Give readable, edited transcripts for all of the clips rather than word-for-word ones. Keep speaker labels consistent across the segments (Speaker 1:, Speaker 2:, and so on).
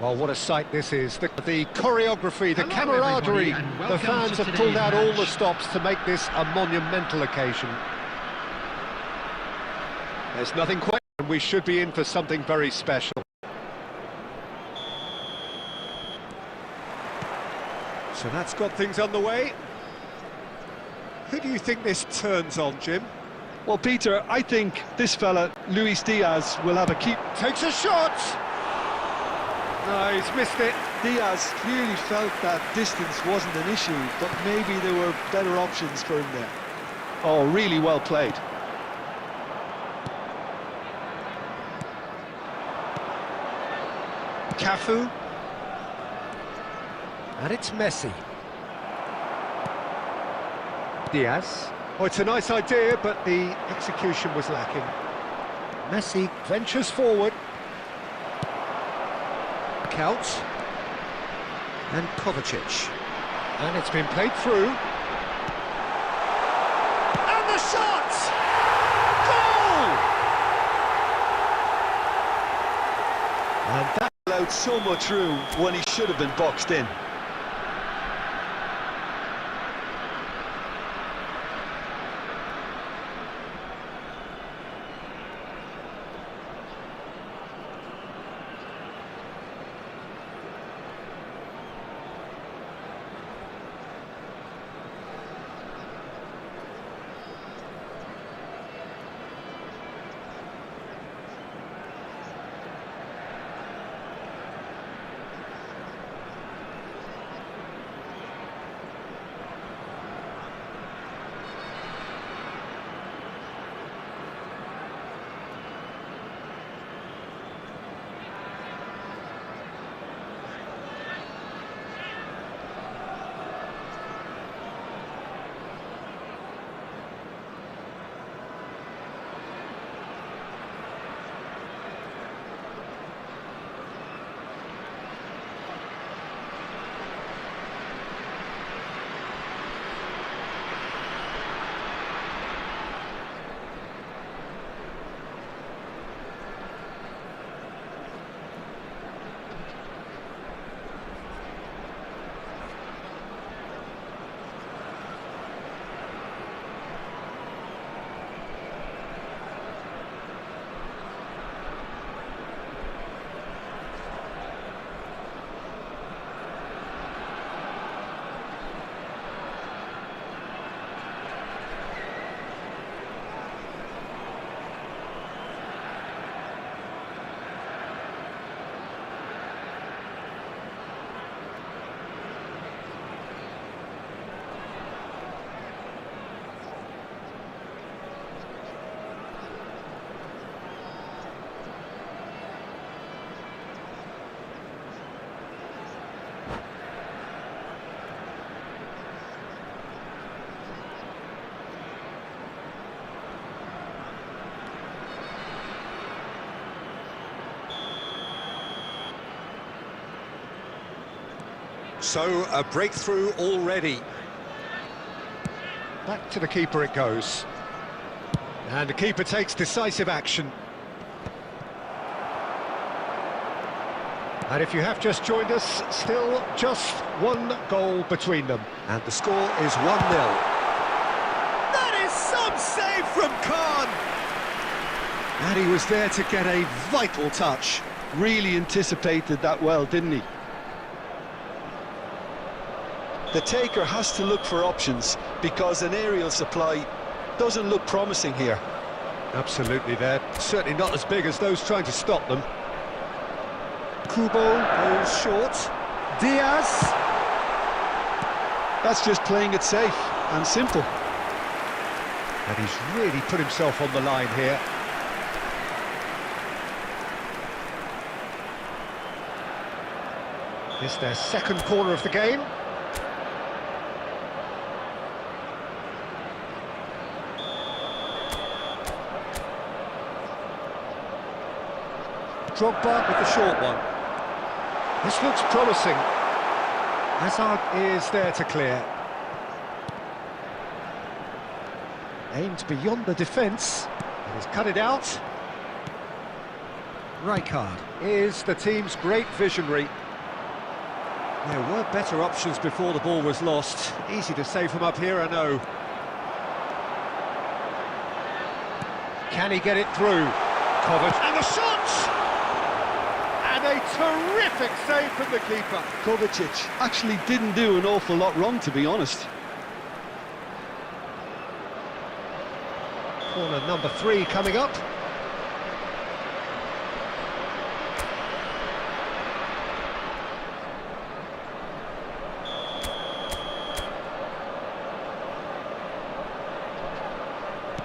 Speaker 1: Well, what a sight this is. The choreography, the camaraderie. The fans have pulled out all the stops to make this a monumental occasion. There's nothing quite, and we should be in for something very special. So that's got things underway. Who do you think this turns on, Jim?
Speaker 2: Well, Peter, I think this fella, Luis Diaz, will have a keep.
Speaker 1: Takes a shot! No, he's missed it.
Speaker 2: Diaz clearly felt that distance wasn't an issue, but maybe there were better options for him there. Oh, really well played.
Speaker 1: Cafu. And it's Messi. Diaz. Oh, it's a nice idea, but the execution was lacking. Messi ventures forward. Counts. And Kovacic. And it's been played through. And the shot! Goal!
Speaker 2: And that allowed so much room when he should have been boxed in.
Speaker 1: So, a breakthrough already. Back to the keeper it goes. And the keeper takes decisive action. And if you have just joined us, still just one goal between them. And the score is 1-0. That is some save from Khan!
Speaker 2: And he was there to get a vital touch. Really anticipated that well, didn't he? The taker has to look for options because an aerial supply doesn't look promising here.
Speaker 1: Absolutely, they're certainly not as big as those trying to stop them. Kubo goes short. Diaz.
Speaker 2: That's just playing it safe and simple.
Speaker 1: And he's really put himself on the line here. It's their second corner of the game. Drogba with the short one. This looks promising. Hazard is there to clear. Aimed beyond the defence. And he's cut it out. Rijkaard is the team's great visionary. There were better options before the ball was lost. Easy to say from up here, I know. Can he get it through? Covered. And the shot! And a terrific save from the keeper.
Speaker 2: Kovacic actually didn't do an awful lot wrong, to be honest.
Speaker 1: Corner number 3 coming up.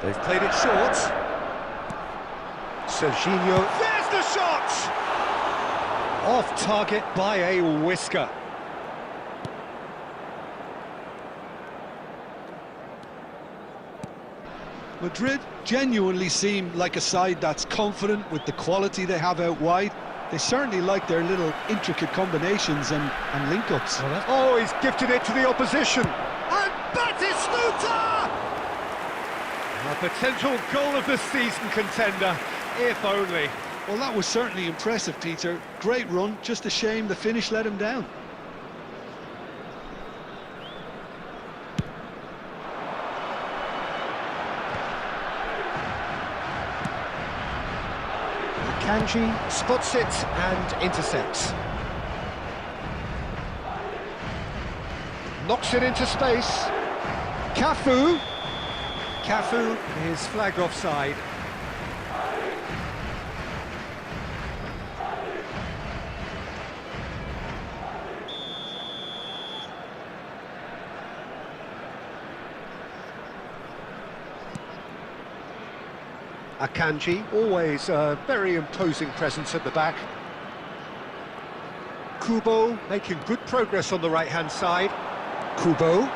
Speaker 1: They've played it short. Serginho, there's the shot! Off target by a whisker.
Speaker 2: Madrid genuinely seem like a side that's confident with the quality they have out wide. They certainly like their little intricate combinations and link-ups.
Speaker 1: Oh, he's gifted it to the opposition. And Batistuta! A potential goal of the season contender, if only.
Speaker 2: Well, that was certainly impressive, Peter. Great run, just a shame the finish let him down.
Speaker 1: Kanji spots it and intercepts. Knocks it into space. Cafu. Cafu is flagged offside. Akanji, always a very imposing presence at the back. Kubo making good progress on the right-hand side. Kubo.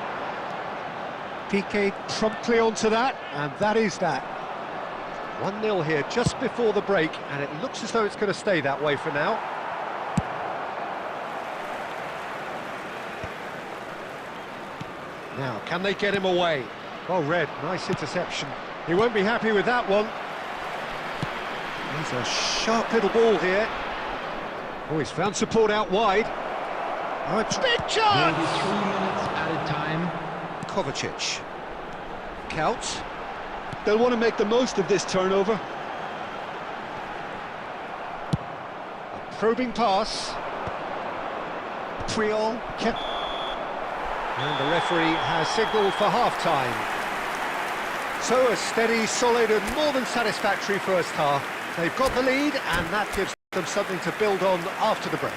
Speaker 1: Piqué promptly onto that, and that is that. 1-0 here just before the break, and it looks as though it's going to stay that way for now. Now, can they get him away? Oh, Red, nice interception. He won't be happy with that one. He's a sharp little ball here. Oh, he's found support out wide. Oh, it's big chance!
Speaker 3: Maybe 3 minutes at a time.
Speaker 1: Kovacic. Count.
Speaker 2: They'll want to make the most of this turnover.
Speaker 1: A probing pass. Puyol kept... And the referee has signalled for half-time. So a steady, solid and more than satisfactory first half. They've got the lead and that gives them something to build on after the break.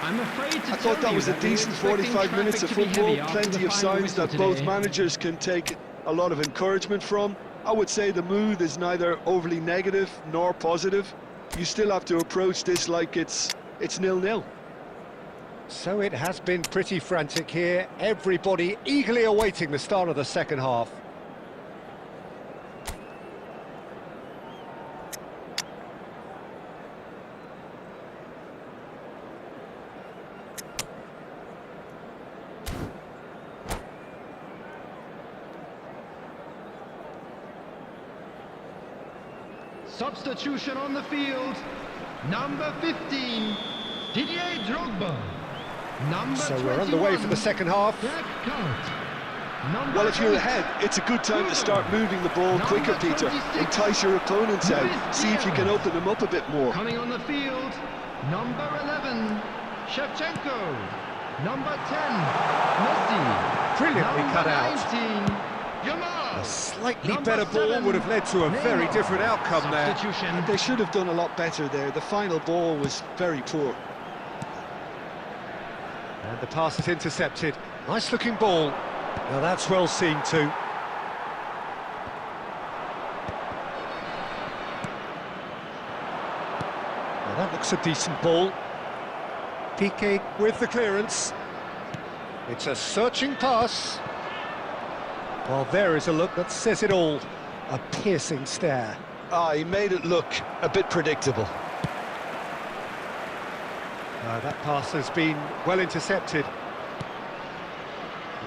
Speaker 3: I'm afraid to
Speaker 2: I thought that was a decent 45 minutes of football, plenty of signs that both managers can take a lot of encouragement from. I would say the mood is neither overly negative nor positive. You still have to approach this like it's 0-0.
Speaker 1: So it has been pretty frantic here, everybody eagerly awaiting the start of the second half.
Speaker 3: Substitution on the field. Number 15, Didier Drogba. Number
Speaker 1: So we're underway for the second half.
Speaker 2: Well, if you're ahead, it's a good time to start moving the ball quicker, Peter. Entice your opponents out. See if you can open them up a bit more.
Speaker 3: Coming on the field, number 11, Shevchenko. Number 10, Messi.
Speaker 1: Brilliantly cut out.
Speaker 3: 19, Yamal.
Speaker 1: A slightly
Speaker 3: Number
Speaker 1: better ball
Speaker 3: 7,
Speaker 1: would have led to a very
Speaker 3: Neymar.
Speaker 1: different outcome there.
Speaker 3: Substitution.
Speaker 2: They should have done a lot better there. The final ball was very poor.
Speaker 1: And the pass is intercepted. Nice looking ball. Now that's well seen too. Now that looks a decent ball. Piqué with the clearance. It's a searching pass. Well, there is a look that says it all. A piercing stare.
Speaker 2: Ah, he made it look a bit predictable.
Speaker 1: That pass has been well intercepted.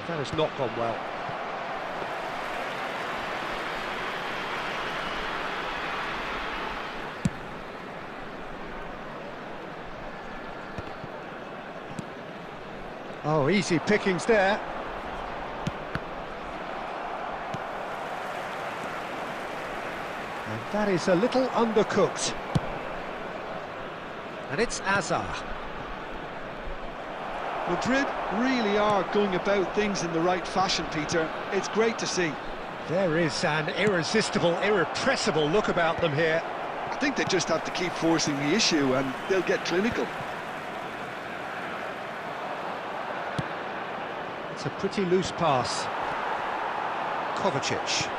Speaker 1: That has not gone well. Oh, easy pickings there. And that is a little undercooked. And it's Azar.
Speaker 2: Madrid really are going about things in the right fashion, Peter. It's great to see.
Speaker 1: There is an irresistible, irrepressible look about them here.
Speaker 2: I think they just have to keep forcing the issue and they'll get clinical.
Speaker 1: It's a pretty loose pass. Kovacic.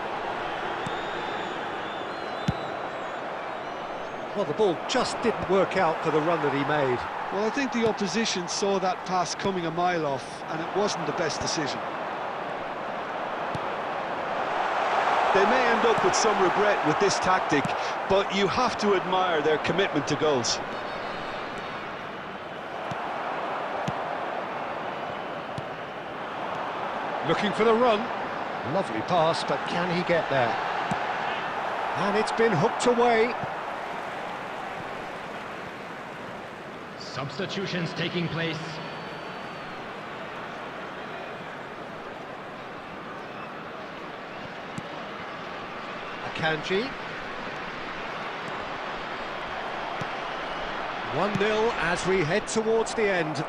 Speaker 1: Well, the ball just didn't work out for the run that he made.
Speaker 2: Well, I think the opposition saw that pass coming a mile off, and it wasn't the best decision. They may end up with some regret with this tactic, but you have to admire their commitment to goals.
Speaker 1: Looking for the run. Lovely pass, but can he get there? And it's been hooked away.
Speaker 3: Substitutions taking place.
Speaker 1: Akanji. 1-0 as we head towards the end.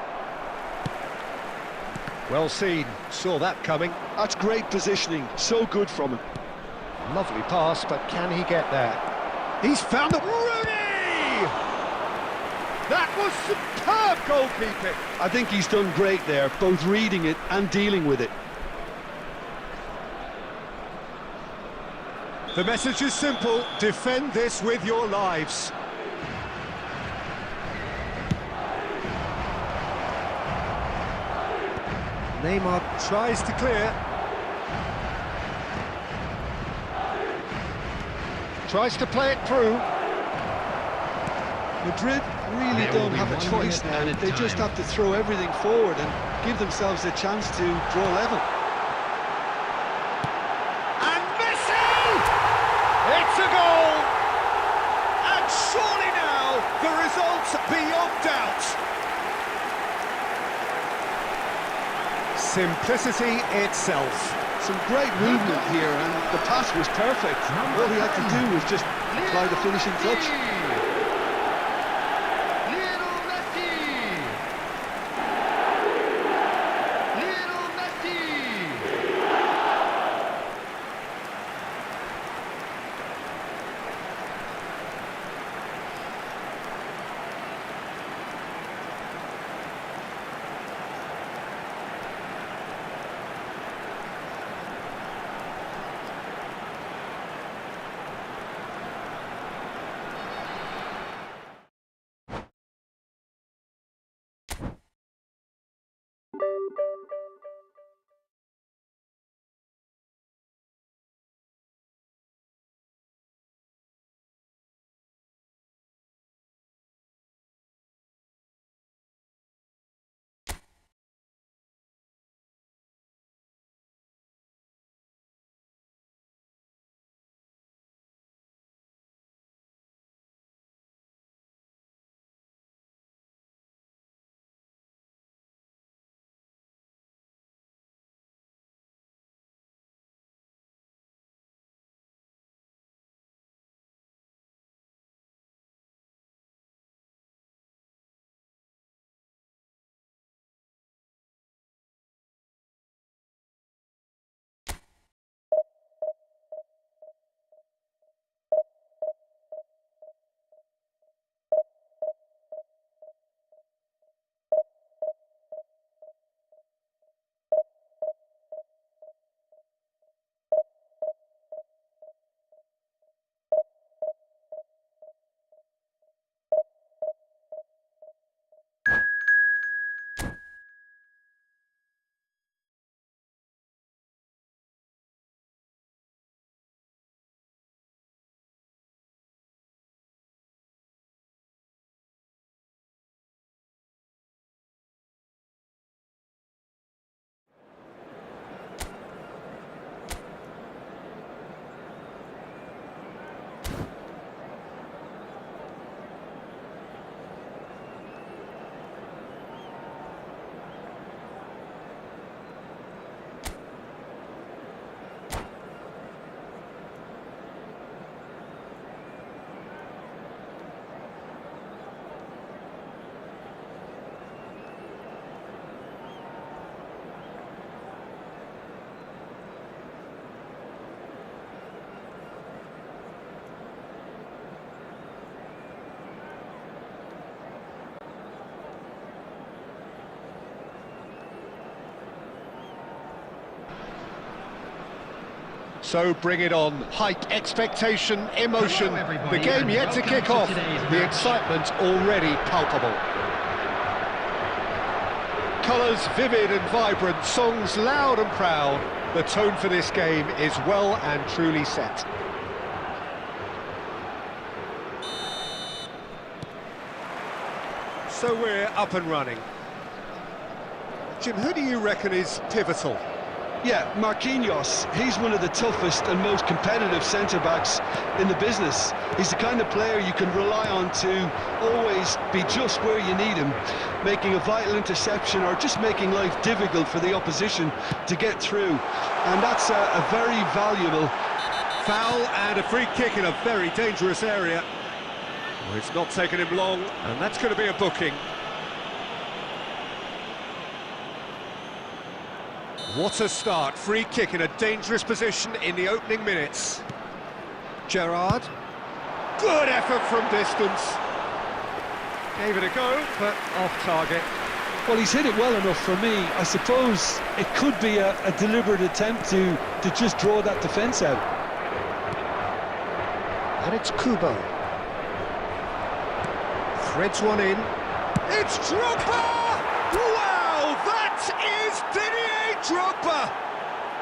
Speaker 1: Well seen, saw that coming.
Speaker 2: That's great positioning, so good from him.
Speaker 1: Lovely pass, but can he get there? He's found the... Rooney! That was superb goalkeeping.
Speaker 2: I think he's done great there, both reading it and dealing with it.
Speaker 1: The message is simple, defend this with your lives. Neymar tries to clear. Tries to play it through.
Speaker 2: Madrid really don't have a choice now. They just have to throw everything forward and give themselves a chance to draw level.
Speaker 1: And Messi! It's a goal! And surely now, the result's beyond doubt. Simplicity itself.
Speaker 2: Some great movement here, and the pass was perfect. All he had to do was just apply the finishing touch.
Speaker 1: So bring it on. Hype, expectation, emotion.
Speaker 3: Hello, everybody,
Speaker 1: The game
Speaker 3: and
Speaker 1: yet to
Speaker 3: welcome
Speaker 1: kick
Speaker 3: to
Speaker 1: off.
Speaker 3: today's
Speaker 1: The
Speaker 3: match.
Speaker 1: excitement already palpable. Colours vivid and vibrant, songs loud and proud. The tone for this game is well and truly set. So we're up and running. Jim, who do you reckon is pivotal?
Speaker 2: Yeah, Marquinhos, he's one of the toughest and most competitive centre-backs in the business. He's the kind of player you can rely on to always be just where you need him, making a vital interception or just making life difficult for the opposition to get through. And that's a very valuable...
Speaker 1: Foul and a free kick in a very dangerous area. Well, it's not taken him long, and that's going to be a booking. What a start, free kick in a dangerous position in the opening minutes. Gerrard, good effort from distance. Gave it a go, but off target.
Speaker 2: Well, he's hit it well enough for me. I suppose it could be a deliberate attempt to just draw that defence out.
Speaker 1: And it's Kubo. Threads one in. It's Drogba! Wow, that is Didier Drogba!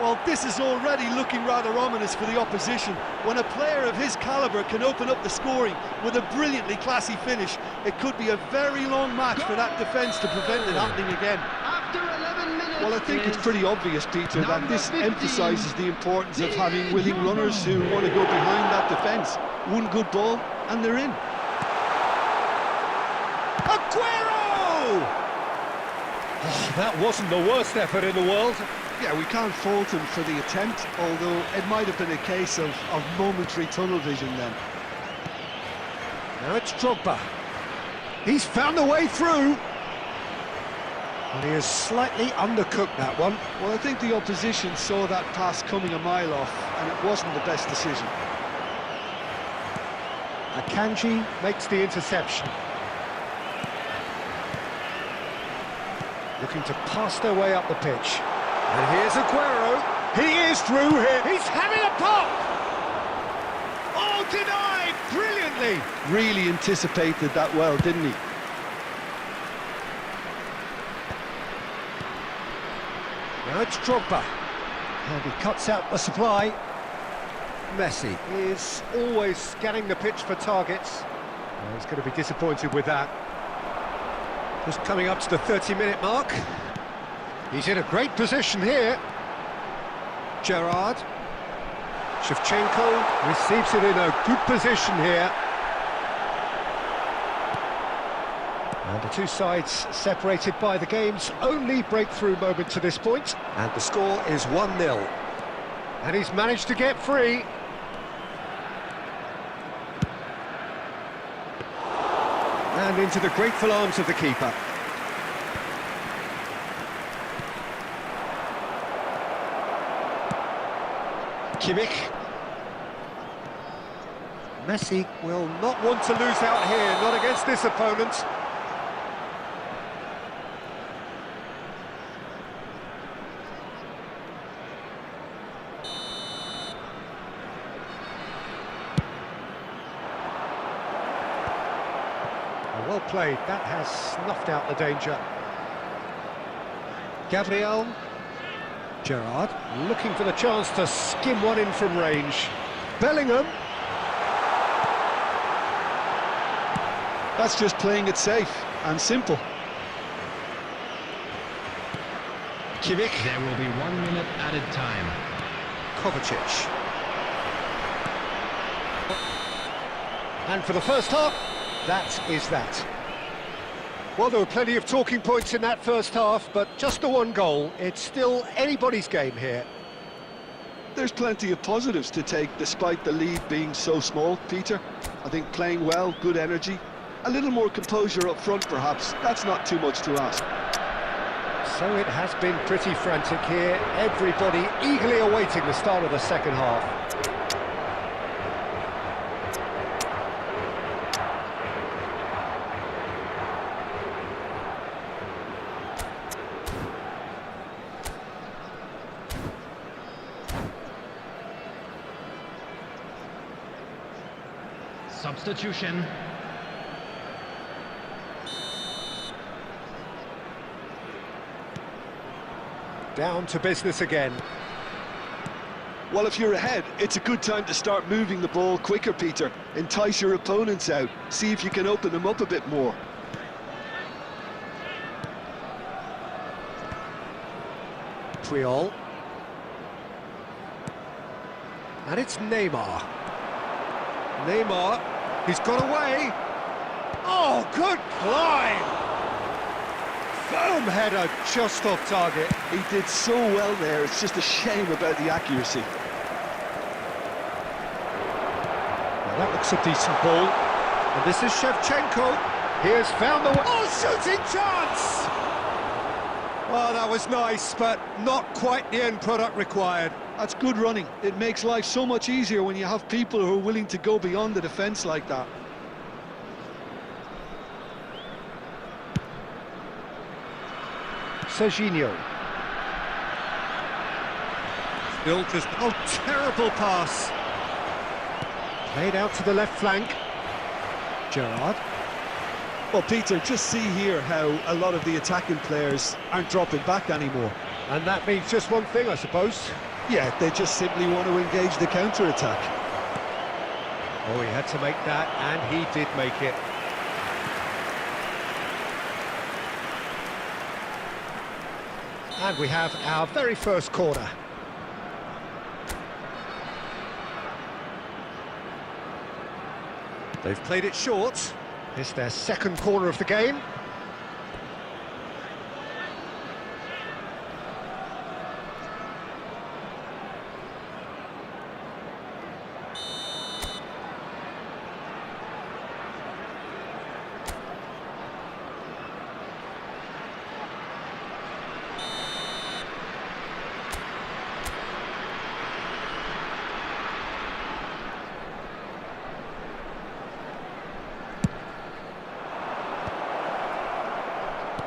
Speaker 2: Well, this is already looking rather ominous for the opposition. When a player of his calibre can open up the scoring with a brilliantly classy finish, it could be a very long match for that defence to prevent it happening again.
Speaker 3: After 11 minutes.
Speaker 2: Well, I think it's pretty obvious, Peter, that this emphasises the importance of having willing runners who want to go behind that defence. One good ball, and they're in.
Speaker 1: Aguero! Oh, that wasn't the worst effort in the world.
Speaker 2: Yeah, we can't fault him for the attempt, although it might have been a case of momentary tunnel vision then.
Speaker 1: Now it's Drogba. He's found a way through. And he has slightly undercooked that one.
Speaker 2: Well, I think the opposition saw that pass coming a mile off, and it wasn't the best decision.
Speaker 1: Akanji makes the interception. Looking to pass their way up the pitch. And here's Aguero. He is through here. He's having a pop! Oh, denied! Brilliantly!
Speaker 2: Really anticipated that well, didn't he?
Speaker 1: Now it's Drogba. And he cuts out the supply. Messi is always scanning the pitch for targets. Well, he's going to be disappointed with that. Just coming up to the 30-minute mark. He's in a great position here. Gerrard. Shevchenko receives it in a good position here. And the two sides separated by the game's only breakthrough moment to this point. And the score is 1-0. And he's managed to get free. And into the grateful arms of the keeper. Kimmich. Messi will not want to lose out here, not against this opponent. Well played, that has snuffed out the danger. Gabriel. Gerrard looking for the chance to skim one in from range. Bellingham.
Speaker 2: That's just playing it safe and simple.
Speaker 1: Kimmich.
Speaker 3: There will be 1 minute added time.
Speaker 1: Kovacic. And for the first half, that is that. Well, there were plenty of talking points in that first half, but just the one goal. It's still anybody's game here.
Speaker 2: There's plenty of positives to take despite the lead being so small, Peter. I think playing well, good energy, a little more composure up front perhaps. That's not too much to ask.
Speaker 1: So it has been pretty frantic here. Everybody eagerly awaiting the start of the second half.
Speaker 3: Substitution.
Speaker 1: Down to business again.
Speaker 2: Well, if you're ahead, it's a good time to start moving the ball quicker, Peter. Entice your opponents out. See if you can open them up a bit more.
Speaker 1: Puyol. And it's Neymar. Neymar, he's got away. Oh, good climb! Firm header, just off target.
Speaker 2: He did so well there, it's just a shame about the accuracy.
Speaker 1: Well, that looks a decent ball. And this is Shevchenko. He has found the... Oh, shooting chance! Oh, that was nice, but not quite the end product required.
Speaker 2: That's good running. It makes life so much easier when you have people who are willing to go beyond the defence like that.
Speaker 1: Serginho. Still just... Oh, terrible pass. Played out to the left flank. Gerrard.
Speaker 2: Well, Peter, just see here how a lot of the attacking players aren't dropping back anymore.
Speaker 1: And that means just one thing, I suppose.
Speaker 2: Yeah, they just simply want to engage the counter-attack.
Speaker 1: Oh, he had to make that, and he did make it. And we have our very first corner. They've played it short. It's their second corner of the game.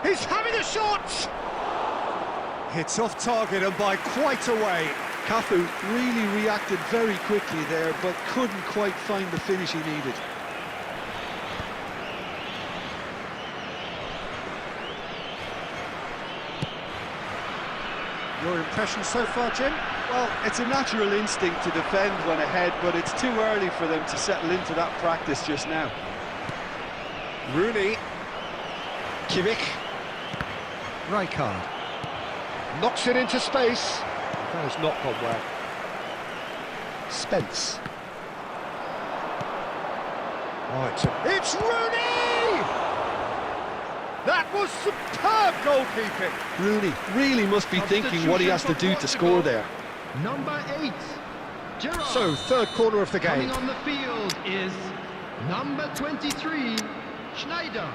Speaker 1: He's having a shot! It's off target and by quite a way.
Speaker 2: Cafu really reacted very quickly there, but couldn't quite find the finish he needed.
Speaker 1: Your impression so far, Jim?
Speaker 2: Well, it's a natural instinct to defend when ahead, but it's too early for them to settle into that practice just now.
Speaker 1: Rooney. Kimmich. Rijkaard. Knocks it into space. That has not gone well. Spence. Oh, it's Rooney! That was superb goalkeeping.
Speaker 2: Rooney really must be thinking what he has to do to score there.
Speaker 3: Number 8, Gerrard.
Speaker 1: So, third corner of the game.
Speaker 3: Coming on the field is number 23, Schneider.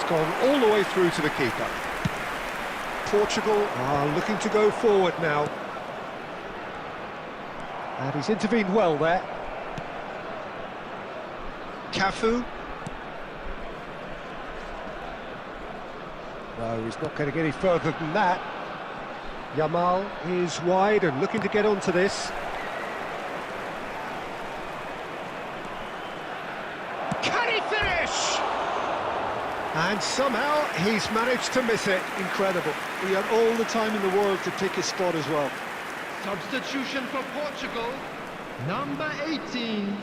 Speaker 1: Gone all the way through to the keeper. Portugal are looking to go forward now. And he's intervened well there. Cafu. No, he's not going to get any further than that. Yamal is wide and looking to get onto this. Can he finish? And somehow he's managed to miss it.
Speaker 2: Incredible. He had all the time in the world to pick his spot as well.
Speaker 3: Substitution for Portugal, number 18,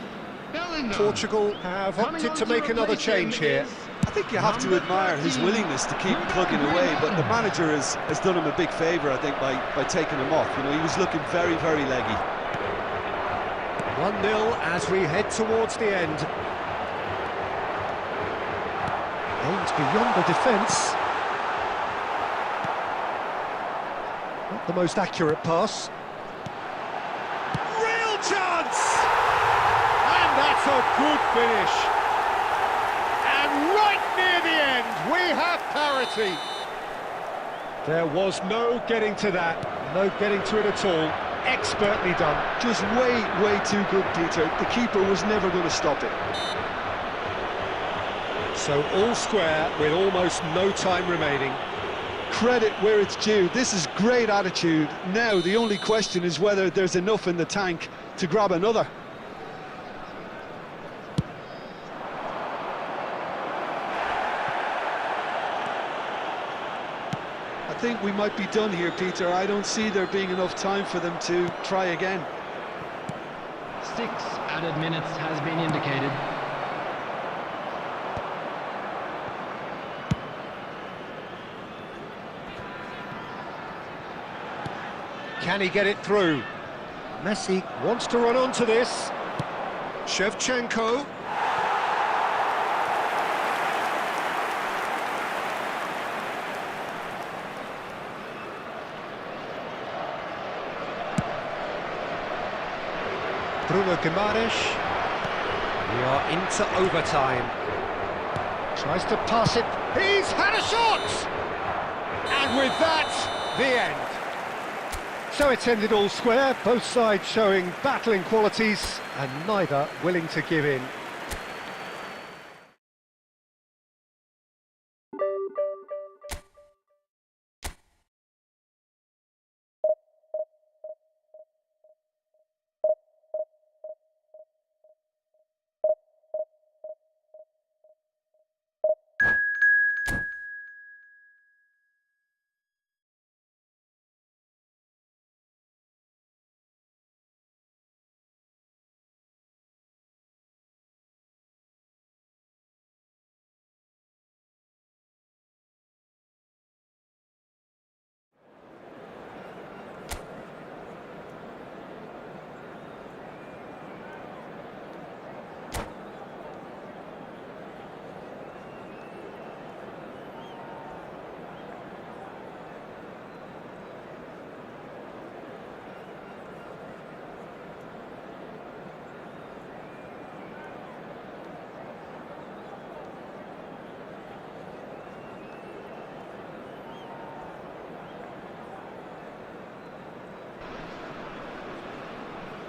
Speaker 3: Bellingham.
Speaker 1: Portugal have opted to make another change here.
Speaker 2: I think you have to admire his willingness to keep plugging away, but the manager has done him a big favour, I think, by taking him off. You know, he was looking very, very leggy.
Speaker 1: 1-0 as we head towards the end. Aims beyond the defence. Not the most accurate pass. Real chance! a good finish. And right near the end, we have parity. There was no getting to that, no getting to it at all. Expertly done.
Speaker 2: Just way too good, Peter. The keeper was never going to stop it.
Speaker 1: So all square with almost no time remaining.
Speaker 2: Credit where it's due. This is great attitude. Now the only question is whether there's enough in the tank to grab another. I think we might be done here, Peter. I don't see there being enough time for them to try again.
Speaker 3: 6 added minutes has been indicated.
Speaker 1: Can he get it through? Messi wants to run onto this. Shevchenko. Bruno Guimaraes. We are into overtime. Tries to pass it. He's had a shot! And with that, the end. So it's ended all square, both sides showing battling qualities and neither willing to give in.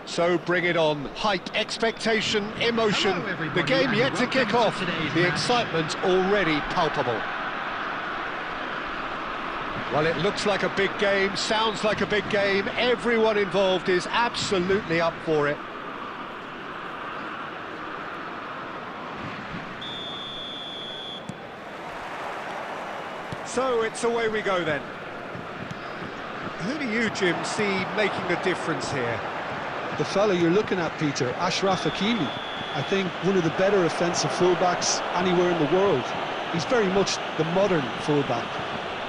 Speaker 1: So bring it on. Hype, expectation, emotion.
Speaker 3: Hello,
Speaker 1: the game yet to kick off. The
Speaker 3: match.
Speaker 1: excitement already palpable. Well, it looks like a big game, sounds like a big game. Everyone involved is absolutely up for it. So it's away we go then. Who do you, Jim, see making the difference here?
Speaker 2: The fella you're looking at, Peter, Ashraf Hakimi. I think one of the better offensive fullbacks anywhere in the world. He's very much the modern fullback.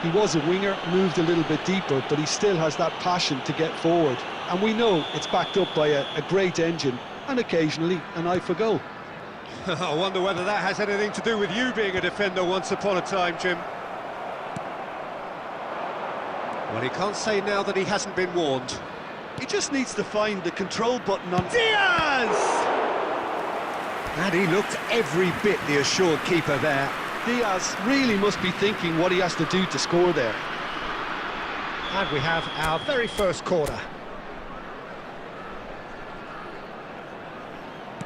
Speaker 2: He was a winger, moved a little bit deeper, but he still has that passion to get forward. And we know it's backed up by a great engine and occasionally an eye for goal.
Speaker 1: I wonder whether that has anything to do with you being a defender once upon a time, Jim. Well, he can't say now that he hasn't been warned.
Speaker 2: He just needs to find the control button on
Speaker 1: Diaz! And he looked every bit the assured keeper there.
Speaker 2: Diaz really must be thinking what he has to do to score there.
Speaker 1: And we have our very first corner.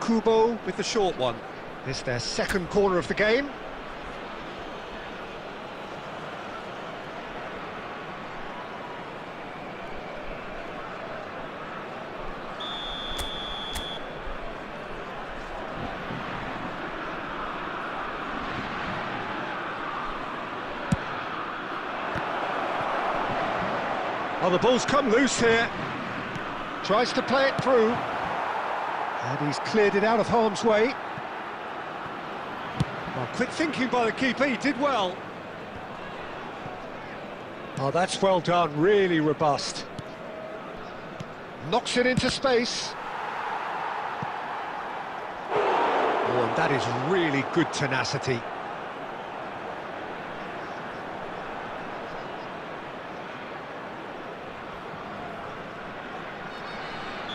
Speaker 1: Kubo with the short one. This is their second corner of the game. Oh, the ball's come loose here. Tries to play it through. And he's cleared it out of harm's way. Well, quick thinking by the keeper, he did well. Oh, that's well done, really robust. Knocks it into space. Oh, and that is really good tenacity.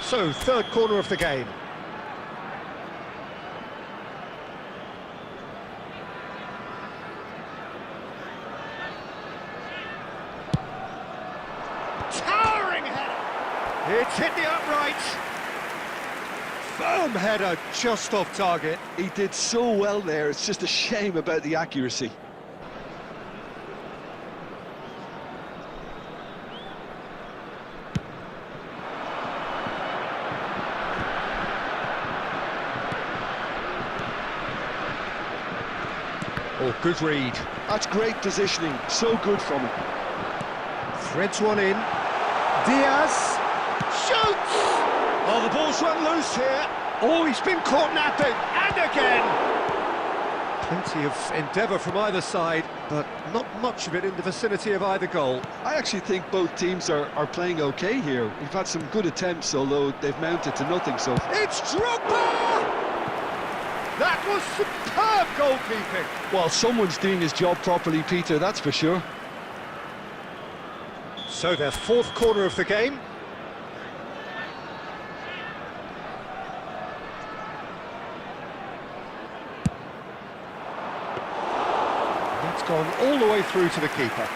Speaker 1: So, third corner of the game. It's hit the upright. Firm header, just off target.
Speaker 2: He did so well there, it's just a shame about the accuracy.
Speaker 1: Oh, good read.
Speaker 2: That's great positioning, so good from him.
Speaker 1: Threads one in. Diaz shoots! Oh, the ball's run loose here. Oh, he's been caught napping, and again! Plenty of endeavour from either side, but not much of it in the vicinity of either goal.
Speaker 2: I actually think both teams are playing okay here. We've had some good attempts, although they've mounted to nothing so far.
Speaker 1: It's Drogba! That was superb goalkeeping.
Speaker 2: Well, someone's doing his job properly, Peter, that's for sure.
Speaker 1: So their fourth corner of the game. That's gone all the way through to the keeper.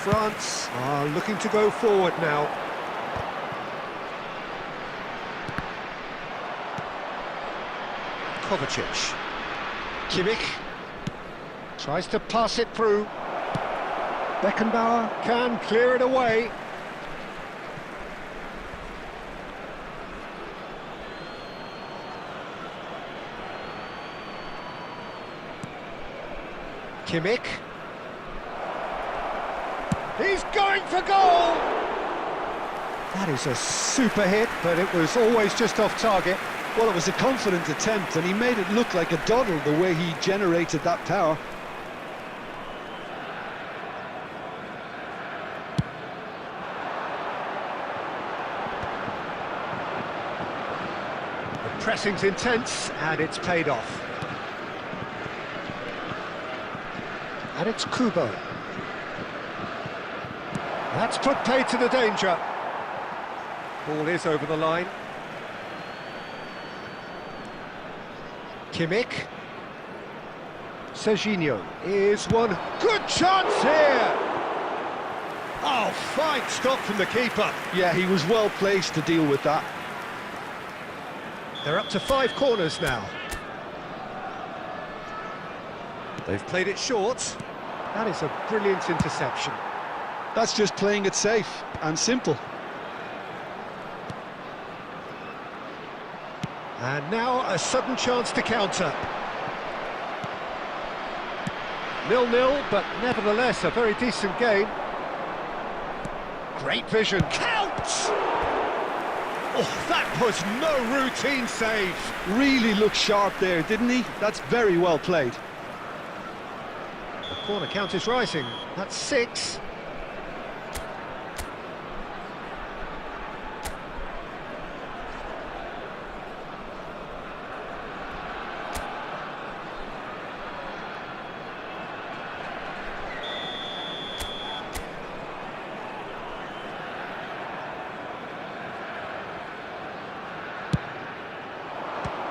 Speaker 1: France are looking to go forward now. Kovacic. Kimmich tries to pass it through. Beckenbauer can clear it away. Kimmich. He's going for goal! That is a super hit, but it was always just off target.
Speaker 2: Well, it was a confident attempt, and he made it look like a doddle the way he generated that power.
Speaker 1: The pressing's intense, and it's paid off. And it's Kubo. That's put paid to the danger. Ball is over the line. Kimmich. Serginho is one good chance here. Oh, fine stop from the keeper.
Speaker 2: Yeah, he was well placed to deal with that.
Speaker 1: They're up to 5 corners now. They've played it short. That is a brilliant interception.
Speaker 2: That's just playing it safe and simple.
Speaker 1: And now a sudden chance to counter. 0-0, but nevertheless a very decent game. Great vision. Counts! Oh, that was no routine save.
Speaker 2: Really looked sharp there, didn't he? That's very well played.
Speaker 1: The corner count is rising. That's 6.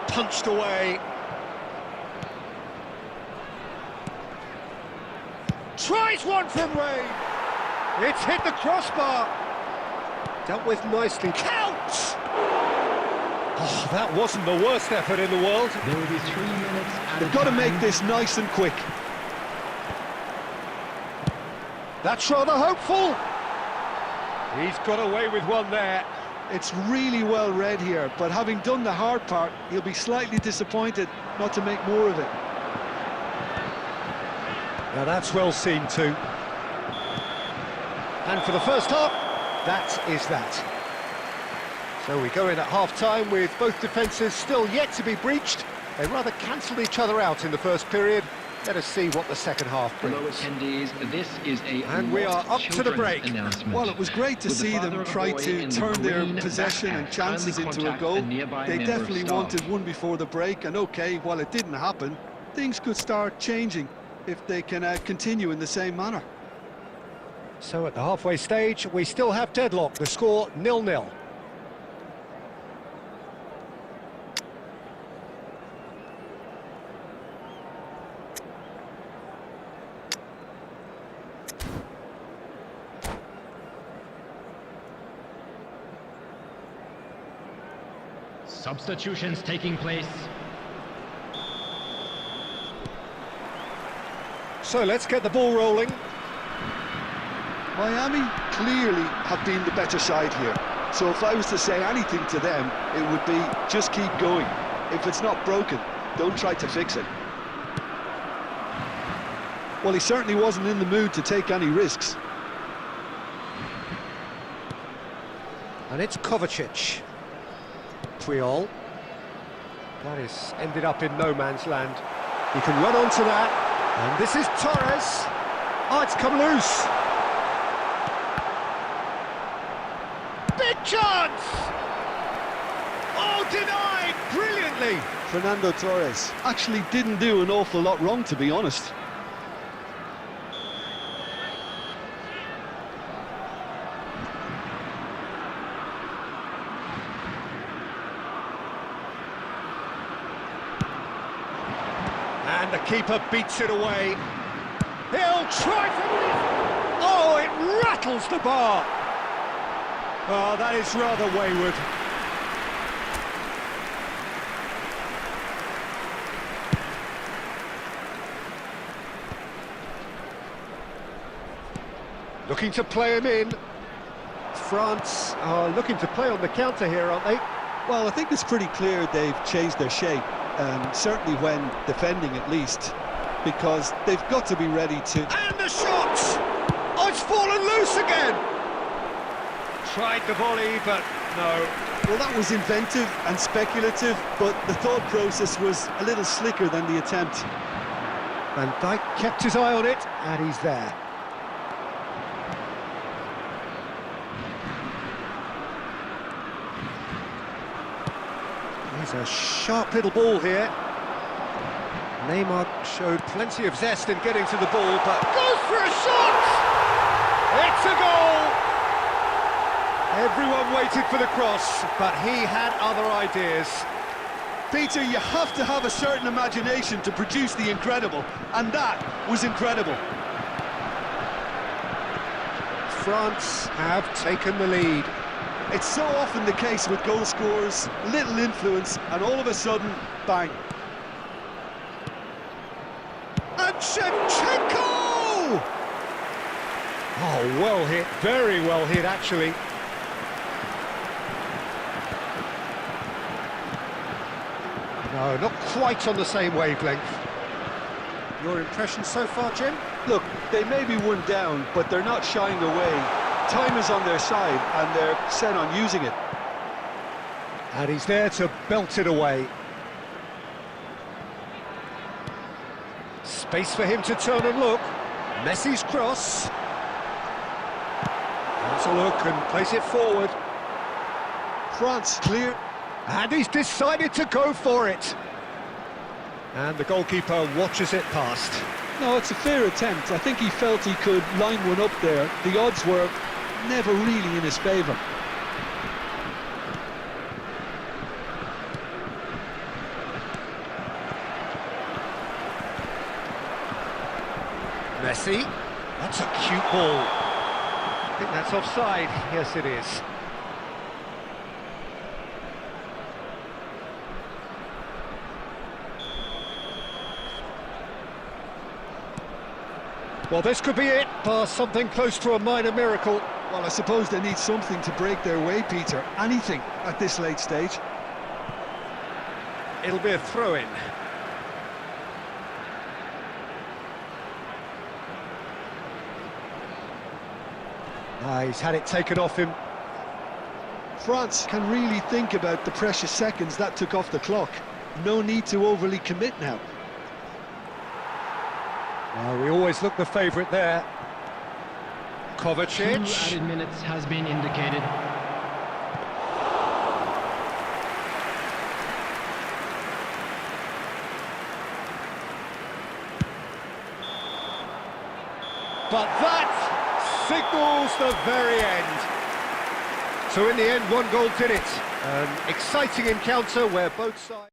Speaker 1: Punched away. Tries one from range. It's hit the crossbar. Dealt with nicely. Counts! Oh, that wasn't the worst effort in the world.
Speaker 3: There will be 3 minutes.
Speaker 2: They've got to make this nice and quick.
Speaker 1: That's rather hopeful. He's got away with one there.
Speaker 2: It's really well read here, but having done the hard part, he'll be slightly disappointed not to make more of it.
Speaker 1: Now that's well seen too. And for the first half, that is that. So we go in at half-time with both defences still yet to be breached. They rather cancelled each other out in the first period. Let us see what the second half brings.
Speaker 4: Hello attendees, this is a
Speaker 1: and we are up to the break.
Speaker 2: Well, it was great to see them try to turn their possession and chances into a goal. They definitely wanted one before the break, and okay, while it didn't happen, things could start changing if they can continue in the same manner.
Speaker 1: So at the halfway stage, we still have deadlock. The score 0-0.
Speaker 3: Substitutions taking place.
Speaker 1: So let's get the ball rolling.
Speaker 2: Miami clearly have been the better side here. So if I was to say anything to them, it would be just keep going. If it's not broken, don't try to fix it. Well, he certainly wasn't in the mood to take any risks.
Speaker 1: And it's Kovacic. Triol. That is ended up in no man's land. He can run onto that. And this is Torres. Oh, it's come loose. Big chance! Oh, denied brilliantly.
Speaker 2: Fernando Torres actually didn't do an awful lot wrong, to be honest.
Speaker 1: And the keeper beats it away. He'll try for it. Oh, it rattles the bar. Oh, that is rather wayward. Looking to play him in. France are looking to play on the counter here, aren't they?
Speaker 2: Well, I think it's pretty clear they've changed their shape, certainly when defending at least, because they've got to be ready to...
Speaker 1: And the shot! Oh, it's fallen loose again! Tried the volley, but no.
Speaker 2: Well, that was inventive and speculative, but the thought process was a little slicker than the attempt.
Speaker 1: Van Dijk kept his eye on it, and he's there. Here's a sharp little ball here. Neymar showed plenty of zest in getting to the ball, but goes for a shot! It's a goal! Everyone waited for the cross, but he had other ideas.
Speaker 2: Peter, you have to have a certain imagination to produce the incredible, and that was incredible.
Speaker 1: France have taken the lead.
Speaker 2: It's so often the case with goal scorers, little influence, and all of a sudden, bang.
Speaker 1: And Shevchenko! Oh, well hit, very well hit, actually. No, not quite on the same wavelength. Your impression so far, Jim?
Speaker 2: Look, they may be one down, but they're not shying away. Time is on their side, and they're set on using it.
Speaker 1: And he's there to belt it away. Space for him to turn and look. Messi's cross. Has a look and place it forward.
Speaker 2: France clear.
Speaker 1: And he's decided to go for it. And the goalkeeper watches it past.
Speaker 2: No, it's a fair attempt. I think he felt he could line one up there. The odds were never really in his favour.
Speaker 1: Messi. That's a cute ball. I think that's offside. Yes, it is. Well, this could be it, bar something close to a minor miracle.
Speaker 2: Well, I suppose they need something to break their way, Peter. Anything at this late stage.
Speaker 1: It'll be a throw-in. He's had it taken off him.
Speaker 2: France can really think about the precious seconds that took off the clock. No need to overly commit now.
Speaker 1: Well, we always look the favourite there. Kovacic.
Speaker 3: 2 added minutes has been indicated.
Speaker 1: But that signals the very end. So in the end, one goal did it. An exciting encounter where both sides...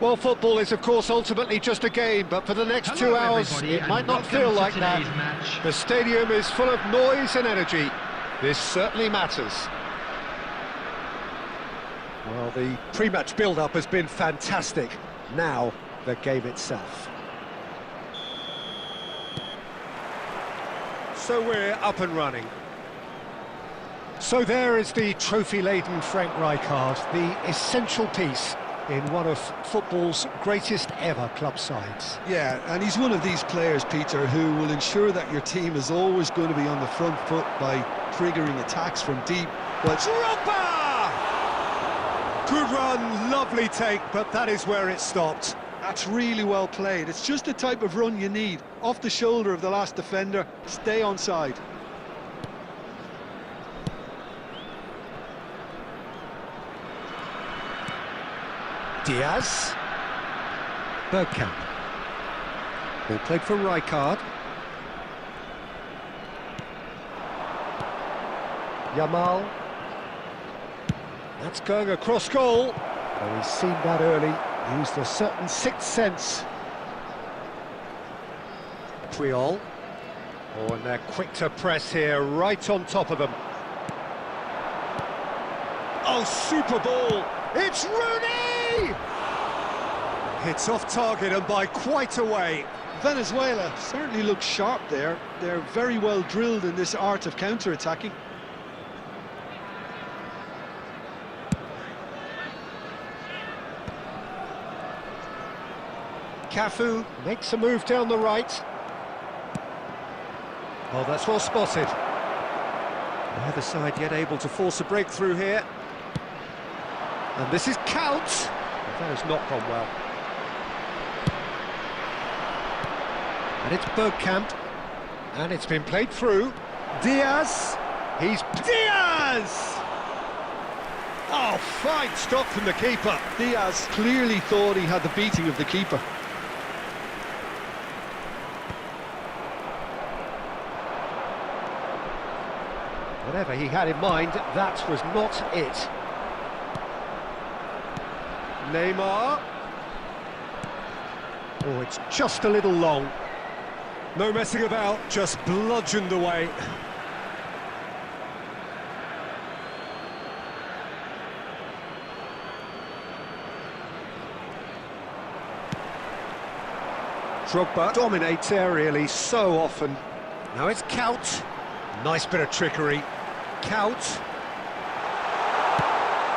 Speaker 1: Well, football is, of course, ultimately just a game, but for the next 2 hours,
Speaker 3: everybody,
Speaker 1: it might
Speaker 3: and
Speaker 1: not
Speaker 3: welcome
Speaker 1: feel
Speaker 3: to
Speaker 1: like that.
Speaker 3: today's match.
Speaker 1: The stadium is full of noise and energy. This certainly matters. Well, the pre-match build-up has been fantastic. Now, the game itself. So we're up and running. So there is the trophy-laden Frank Rijkaard, the essential piece in one of football's greatest ever club sides.
Speaker 2: Yeah, and he's one of these players, Peter, who will ensure that your team is always going to be on the front foot by triggering attacks from deep. But
Speaker 1: Drogba! Good run, lovely take, but that is where it stopped.
Speaker 2: that's really well played. It's just the type of run you need. Off the shoulder of the last defender, stay onside.
Speaker 1: Diaz. Bergkamp. Ball played for Rijkaard. Yamal. That's going across goal. Oh, he's seen that early. Used a certain sixth sense. Puyol. Oh, and they're quick to press here, right on top of them. Oh, super ball. It's Rooney! It's off target and by quite a way.
Speaker 2: Venezuela certainly looks sharp there. They're very well drilled in this art of counter-attacking.
Speaker 1: Cafu makes a move down the right. Oh, that's well spotted. Neither side yet able to force a breakthrough here. And this is Count. That has not gone well. And it's Bergkamp. And it's been played through. Diaz. He's Diaz! Oh, fine stop from the keeper.
Speaker 2: Diaz clearly thought he had the beating of the keeper.
Speaker 1: Whatever he had in mind, that was not it. Neymar. Oh, it's just a little long. No messing about, just bludgeoned away. Drogba dominates aerially so often. Now it's Count. Nice bit of trickery. Count.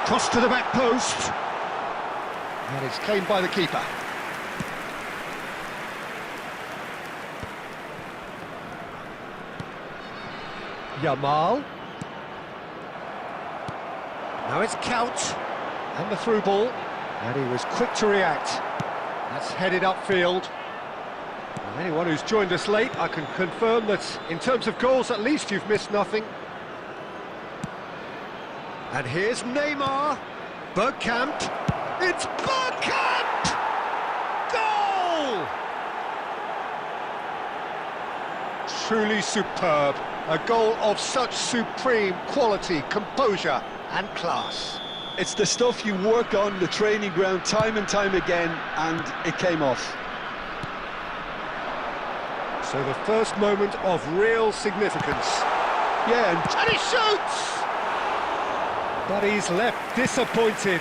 Speaker 1: Cross to the back post. And it's claimed by the keeper. Yamal. Now it's Count. And the through ball. And he was quick to react. That's headed upfield. And anyone who's joined us late, I can confirm that in terms of goals, at least you've missed nothing. And here's Neymar. Bergkamp. It's Bergkamp! Goal! Truly superb. A goal of such supreme quality, composure and class.
Speaker 2: It's the stuff you work on the training ground time and time again, and it came off.
Speaker 1: So the first moment of real significance.
Speaker 2: Yeah,
Speaker 1: And he shoots! But he's left disappointed.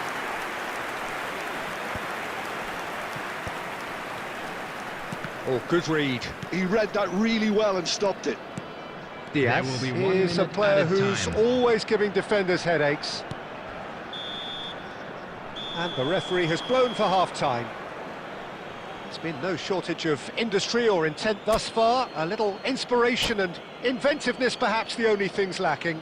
Speaker 1: Oh, good read.
Speaker 2: he read that really well and stopped it.
Speaker 1: Diaz
Speaker 3: will be 1
Speaker 1: is a
Speaker 3: minute
Speaker 1: player
Speaker 3: at a
Speaker 1: who's
Speaker 3: time.
Speaker 1: always giving defenders headaches. And the referee has blown for half-time. There's been no shortage of industry or intent thus far. A little inspiration and inventiveness, perhaps the only things lacking.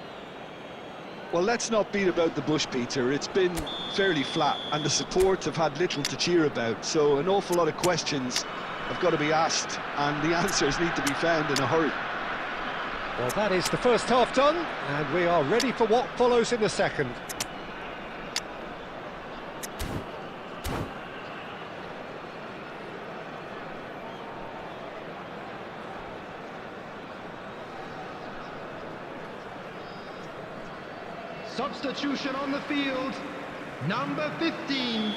Speaker 2: Well, let's not beat about the bush, Peter. It's been fairly flat, and the support have had little to cheer about. So an awful lot of questions have got to be asked, and the answers need to be found in a hurry.
Speaker 1: Well, that is the first half done, and we are ready for what follows in the second.
Speaker 3: Substitution on the field. Number 15.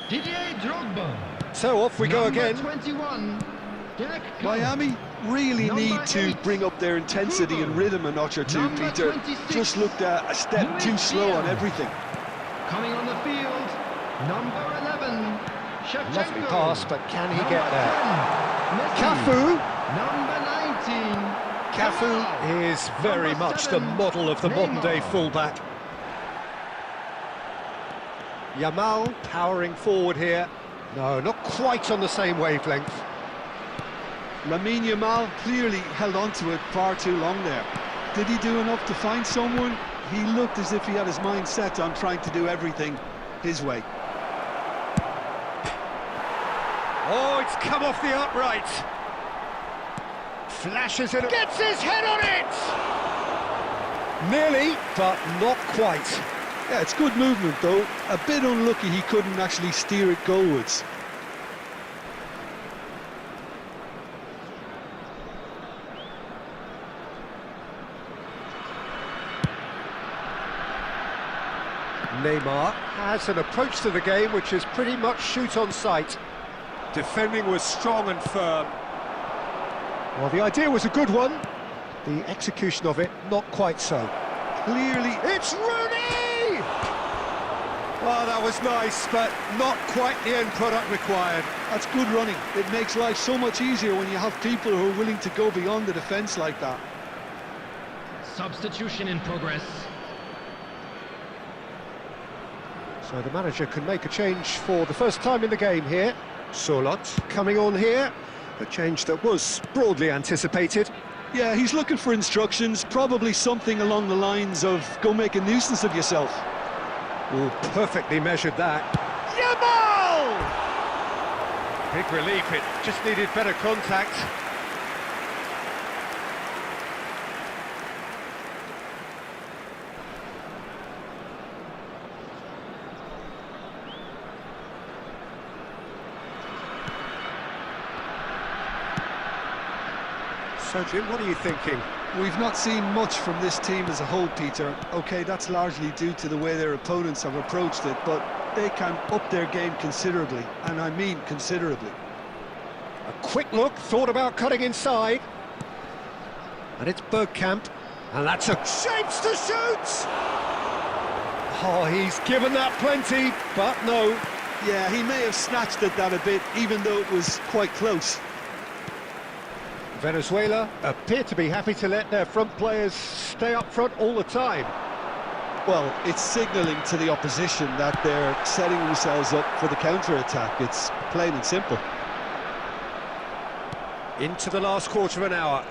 Speaker 3: Didier Drogba.
Speaker 1: So off we go again.
Speaker 3: Number 21, Jack Cook.
Speaker 2: Miami really
Speaker 3: Number
Speaker 2: need to
Speaker 3: 8,
Speaker 2: bring up their intensity and rhythm a notch or two,
Speaker 3: Number
Speaker 2: Peter.
Speaker 3: 26,
Speaker 2: Just looked a step
Speaker 3: Luis
Speaker 2: too slow on
Speaker 3: Diaz.
Speaker 2: everything.
Speaker 3: Coming on the field, number 11, Shevchenko.
Speaker 1: Lovely pass, but can he
Speaker 3: Number
Speaker 1: get there?
Speaker 3: 10, Messi.
Speaker 1: Cafu!
Speaker 3: Number 19,
Speaker 1: Cafu
Speaker 3: Yamal.
Speaker 1: is very
Speaker 3: Number
Speaker 1: much
Speaker 3: 7,
Speaker 1: the model of the modern-day
Speaker 3: Neymar.
Speaker 1: fullback. Yamal powering forward here. No, not quite on the same wavelength.
Speaker 2: Lamine Yamal clearly held on to it far too long there. Did he do enough to find someone? He looked as if he had his mind set on trying to do everything his way.
Speaker 1: Oh, it's come off the upright. Flashes it, gets his head on it! Nearly, but not quite.
Speaker 2: Yeah, it's good movement though. A bit unlucky he couldn't actually steer it goalwards.
Speaker 1: Neymar has an approach to the game which is pretty much shoot on sight. Defending was strong and firm. Well, the idea was a good one. The execution of it, not quite so.
Speaker 2: Clearly,
Speaker 1: It's Rooney! Well, that was nice, but not quite the end product required.
Speaker 2: that's good running. It makes life so much easier when you have people who are willing to go beyond the defence like that.
Speaker 3: Substitution in progress.
Speaker 1: So the manager can make a change for the first time in the game here. Solot coming on here. A change that was broadly anticipated.
Speaker 2: Yeah, he's looking for instructions, probably something along the lines of go make a nuisance of yourself.
Speaker 1: Oh, perfectly measured that. Yamal! Big relief, it just needed better contact. So, Jim, what are you thinking?
Speaker 2: We've not seen much from this team as a whole, Peter. OK, that's largely due to the way their opponents have approached it, but they can up their game considerably, and I mean considerably.
Speaker 1: A quick look, thought about cutting inside. And it's Bergkamp, and that's a shapes to shoot! Oh, he's given that plenty, but no.
Speaker 2: Yeah, he may have snatched at that a bit, even though it was quite close.
Speaker 1: Venezuela appear to be happy to let their front players stay up front all the time.
Speaker 2: Well, it's signalling to the opposition that they're setting themselves up for the counter-attack. It's plain and simple.
Speaker 1: Into the last quarter of an hour.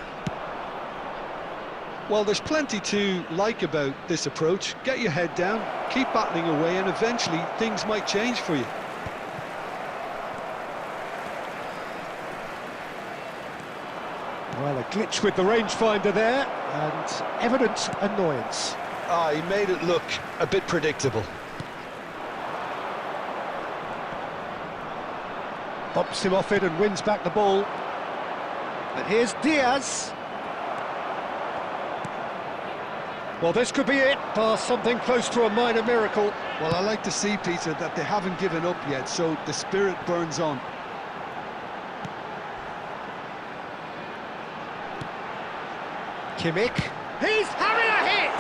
Speaker 2: Well, there's plenty to like about this approach. Get your head down, keep battling away, and eventually things might change for you.
Speaker 1: Well, a glitch with the rangefinder there, and evident annoyance.
Speaker 2: Ah, he made it look a bit predictable.
Speaker 1: Bumps him off it and wins back the ball. And here's Diaz. Well, this could be it, past something close to a minor miracle.
Speaker 2: Well, I like to see, Peter, that they haven't given up yet, so the spirit burns on.
Speaker 1: Kimmich. He's having a hit!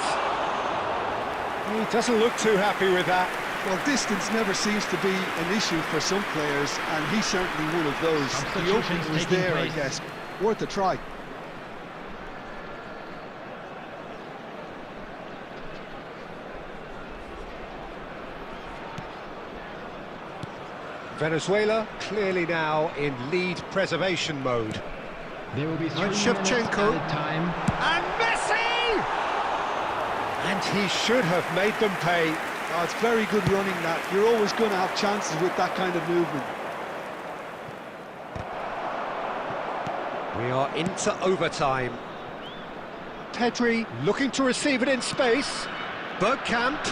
Speaker 1: He doesn't look too happy with that.
Speaker 2: Well, distance never seems to be an issue for some players, and he's certainly one of those. The opening was
Speaker 3: taking
Speaker 2: there,
Speaker 3: place.
Speaker 2: I guess. Worth a try.
Speaker 1: Venezuela clearly now in lead preservation mode.
Speaker 3: There will be 3 minutes
Speaker 1: Shevchenko.
Speaker 3: added time.
Speaker 1: And Messi! And he should have made them pay.
Speaker 2: Oh, it's very good running, that. You're always going to have chances with that kind of movement.
Speaker 1: We are into overtime. Pedri looking to receive it in space. Bergkamp.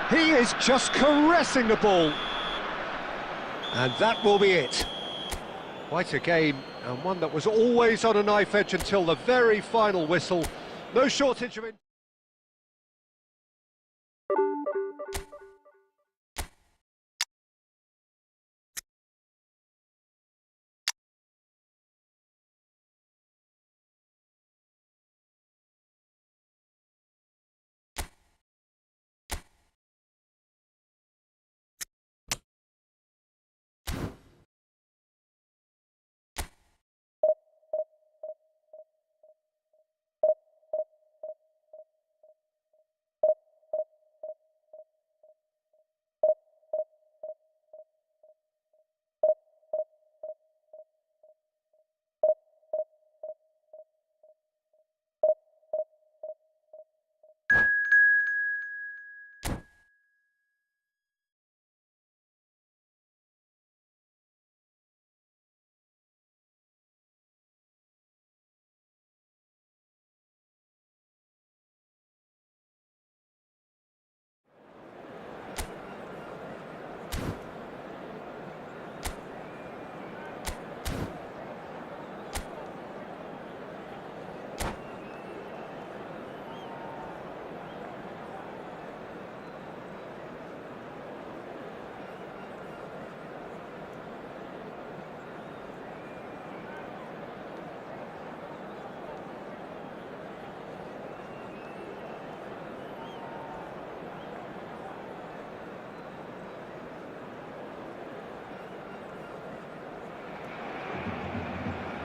Speaker 1: He is just caressing the ball. And that will be it. Quite a game, and one that was always on a knife edge until the very final whistle. No shortage of it.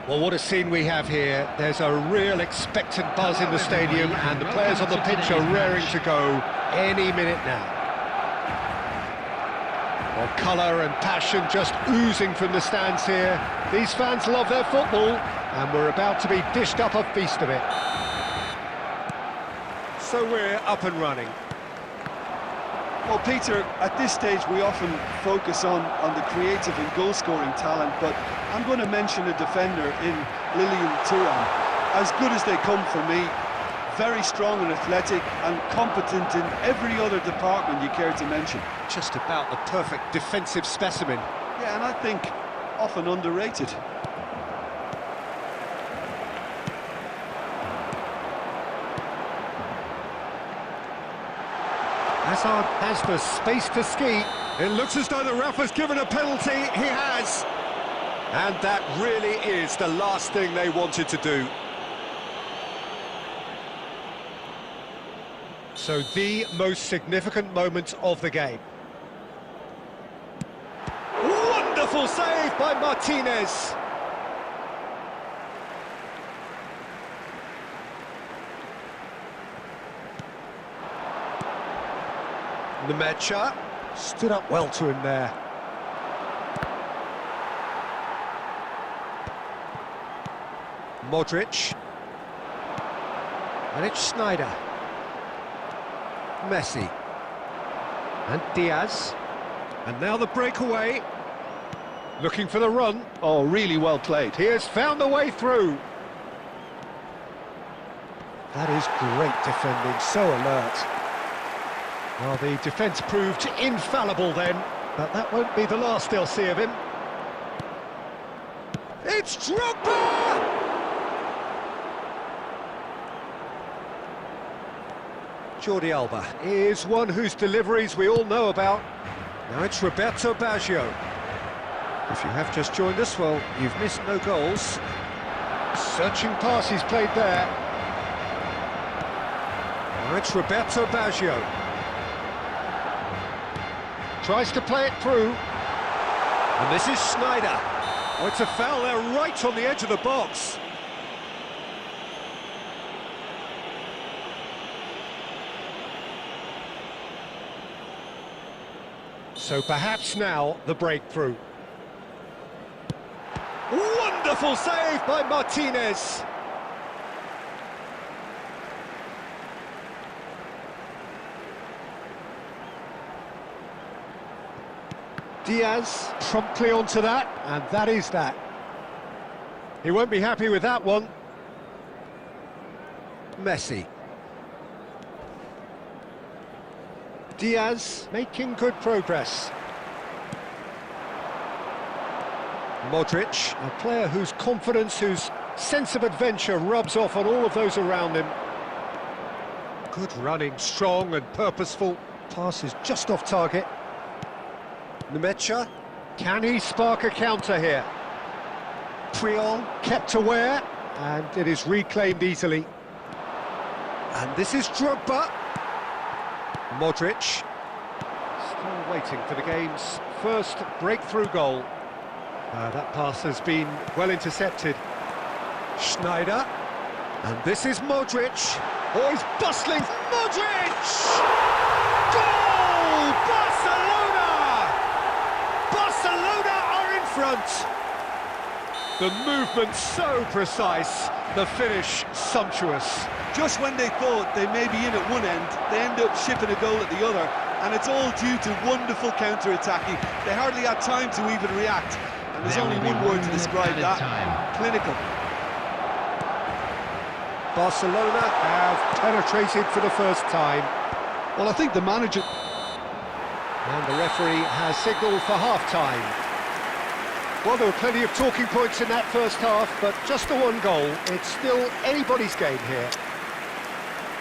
Speaker 1: Well, what a scene we have here. There's a real expectant buzz in the stadium, and the players on the pitch are raring to go any minute now. Well, colour and passion just oozing from the stands here. These fans love their football, and we're about to be dished up a feast of it. So we're up and running.
Speaker 2: Well, Peter, at this stage we often focus on the creative and goal-scoring talent, but I'm going to mention a defender in Lilian Thuram. As good as they come for me, very strong and athletic and competent in every other department you care to mention.
Speaker 1: Just about the perfect defensive specimen.
Speaker 2: Yeah, and I think often underrated.
Speaker 1: Hazard has the space to ski. It looks as though the ref has given a penalty. He has. And that really is the last thing they wanted to do. So the most significant moment of the game. Wonderful save by Martinez. Nemecha stood up well to him there. Modric. And it's Sneijder. Messi. And Diaz. And now the breakaway. Looking for the run.
Speaker 2: Oh, really well played.
Speaker 1: He has found the way through. That is great defending, so alert. Well, the defence proved infallible then, but that won't be the last they'll see of him. It's Drogba! Jordi Alba is one whose deliveries we all know about. Now it's Roberto Baggio. If you have just joined us, well, you've missed no goals. Searching pass he's played there. Now it's Roberto Baggio. Tries to play it through. And this is Sneijder. Oh, it's a foul there right on the edge of the box. So perhaps now the breakthrough. Wonderful save by Martinez. Diaz promptly onto that, and that is that. He won't be happy with that one. Messi. Diaz making good progress. Modric, a player whose confidence, whose sense of adventure rubs off on all of those around him. Good running, strong and purposeful. Pass is just off target. Nemecha, can he spark a counter here? Puyol kept aware, and it is reclaimed easily. And this is Drogba. Modric, still waiting for the game's first breakthrough goal. That pass has been well intercepted. Sneijder, and this is Modric. Oh, he's bustling. Modric! Goal! Barcelona! Barcelona are in front. The movement so precise, the finish sumptuous.
Speaker 2: Just when they thought they may be in at one end, they end up shipping a goal at the other, and it's all due to wonderful counter-attacking. They hardly had time to even react, and there's only one word to describe that: clinical.
Speaker 1: Barcelona have penetrated for the first time.
Speaker 2: Well, I think the manager...
Speaker 1: And the referee has signalled for half-time. Well, there were plenty of talking points in that first half, but just the one goal. It's still anybody's game here.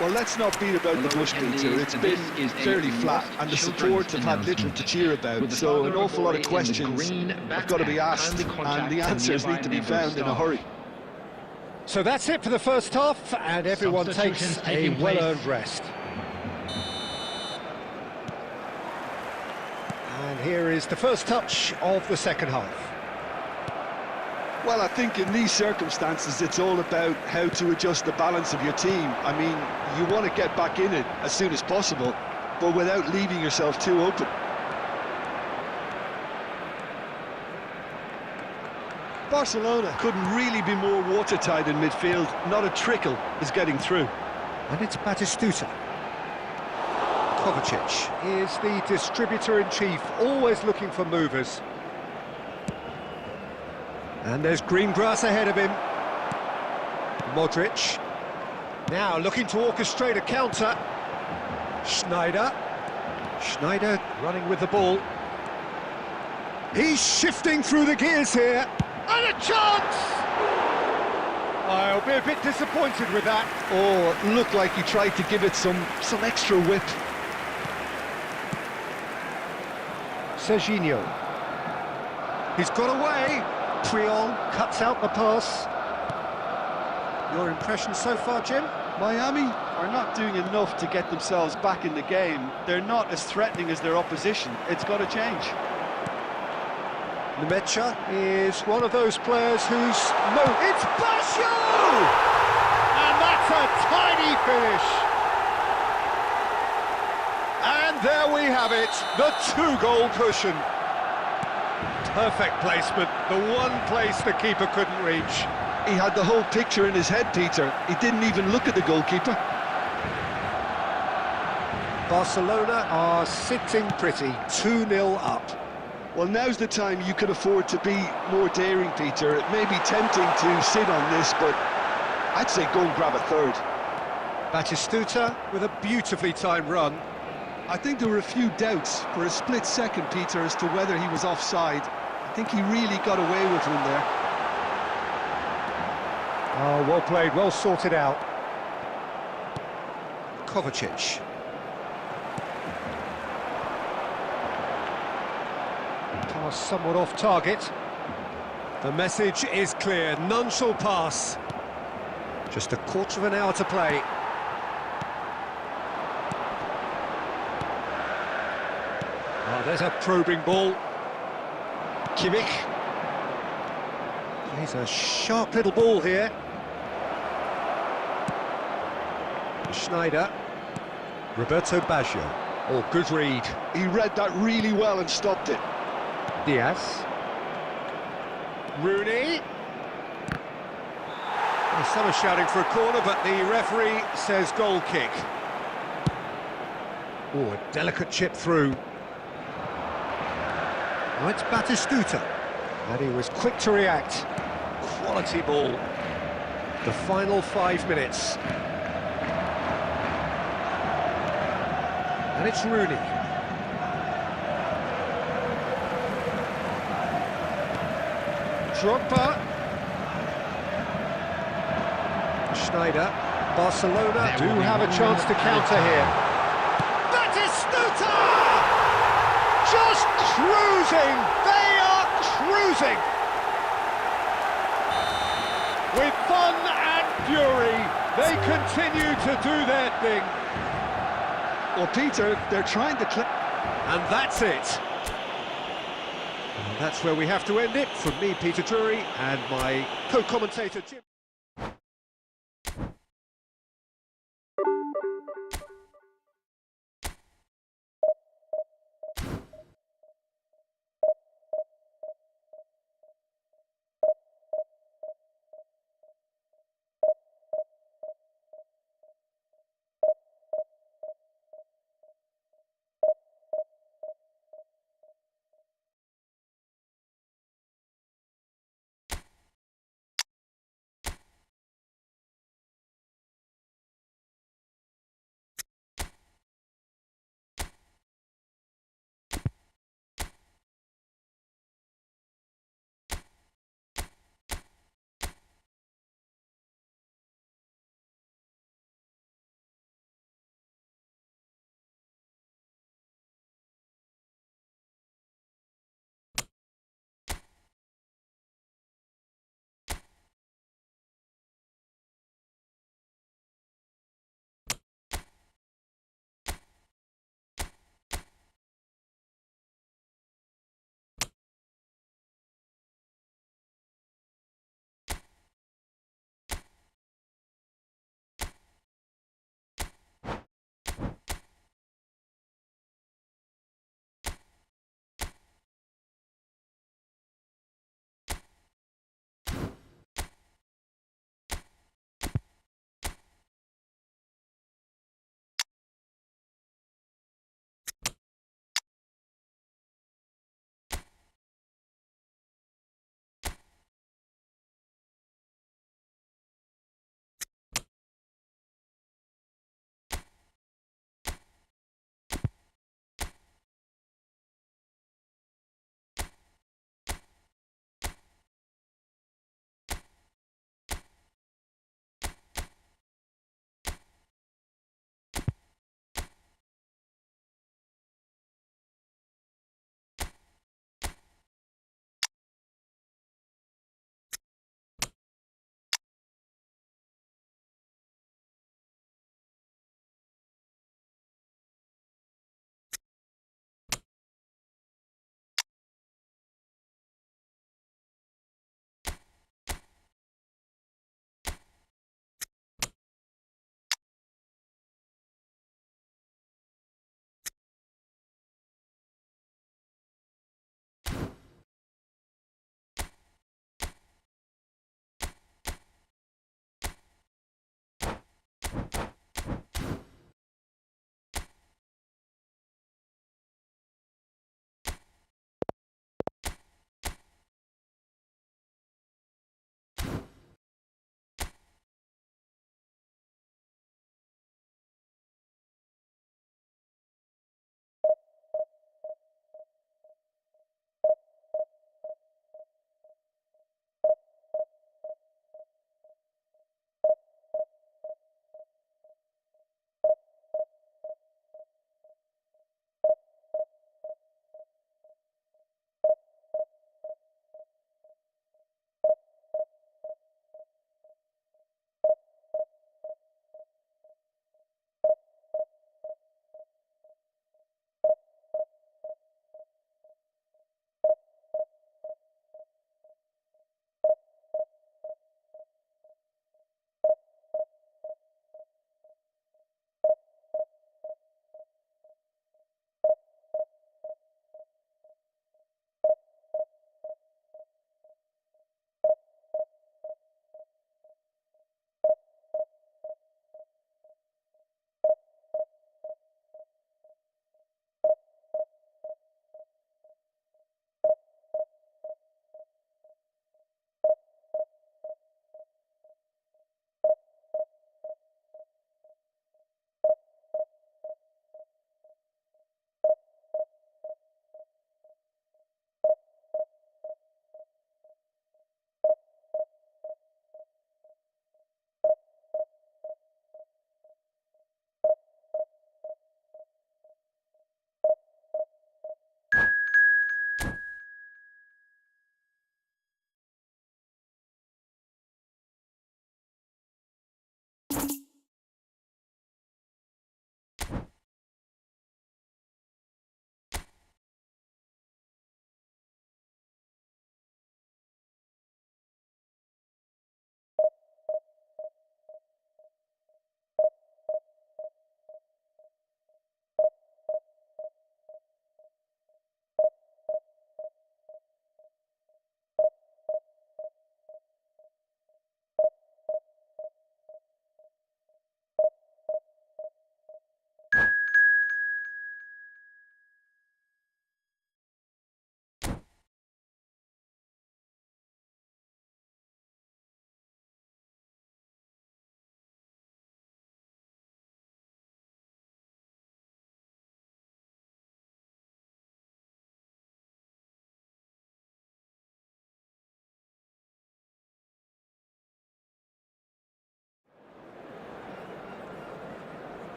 Speaker 2: Well, let's not beat about the bush, Peter. It's been fairly flat, and the support have had little to cheer about, so an awful lot of questions have got to be asked, and the answers need to be found in a hurry.
Speaker 1: So that's it for the first half, and everyone takes a well-earned rest. And here is the first touch of the second half.
Speaker 2: Well, I think in these circumstances, it's all about how to adjust the balance of your team. I mean, you want to get back in it as soon as possible, but without leaving yourself too open. Barcelona couldn't really be more watertight in midfield. Not a trickle is getting through.
Speaker 1: And it's Batistuta. Kovacic is the distributor-in-chief, always looking for movers. And there's green grass ahead of him. Modric. Now looking to orchestrate a counter. Schneider. Schneider running with the ball. He's shifting through the gears here. And a chance! I'll be a bit disappointed with that.
Speaker 2: Oh, it looked like he tried to give it some extra whip.
Speaker 1: Serginho. He's got away. Triol cuts out the pass. Your impression so far, Jim?
Speaker 2: Miami are not doing enough to get themselves back in the game. They're not as threatening as their opposition. It's got to change.
Speaker 1: Nemecha is one of those players who's... No, it's Basho! And that's a tiny finish. And there we have it, the two-goal cushion. Perfect placement, the one place the keeper couldn't reach.
Speaker 2: He had the whole picture in his head, Peter. He didn't even look at the goalkeeper.
Speaker 1: Barcelona are sitting pretty, 2-0 up.
Speaker 2: Well, now's the time you can afford to be more daring, Peter. It may be tempting to sit on this, but I'd say go and grab a third.
Speaker 1: Batistuta with a beautifully timed run.
Speaker 2: I think there were a few doubts for a split second, Peter, as to whether he was offside. I think he really got away with one there.
Speaker 1: Oh, well played, well sorted out. Kovacic. Pass somewhat off target. The message is clear, none shall pass. Just a quarter of an hour to play. Oh, there's a probing ball. Kimmich. Plays a sharp little ball here. Schneider. Roberto Baggio. Oh, good read.
Speaker 2: He read that really well and stopped it.
Speaker 1: Diaz. Rooney. Well, some are shouting for a corner, but the referee says goal kick. Oh, a delicate chip through. Oh, it's Batistuta. And he was quick to react. Quality ball. The final 5 minutes. And it's Rooney. Drogba. Schneider. Barcelona do have a chance to counter here. Batistuta! Just cruising! They are cruising! With fun and fury, they continue to do their thing.
Speaker 2: Well, Peter, they're trying to...
Speaker 1: And that's it. And that's where we have to end it. From me, Peter Drury, and my co-commentator, Jim.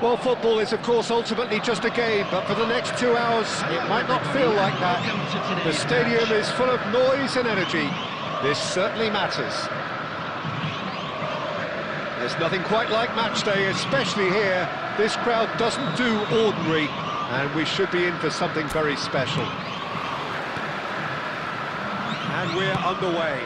Speaker 1: Well, football is, of course, ultimately just a game, but for the next 2 hours, it might not feel like that. The stadium is full of noise and energy. This certainly matters. There's nothing quite like match day, especially here. This crowd doesn't do ordinary, and we should be in for something very special. And we're underway.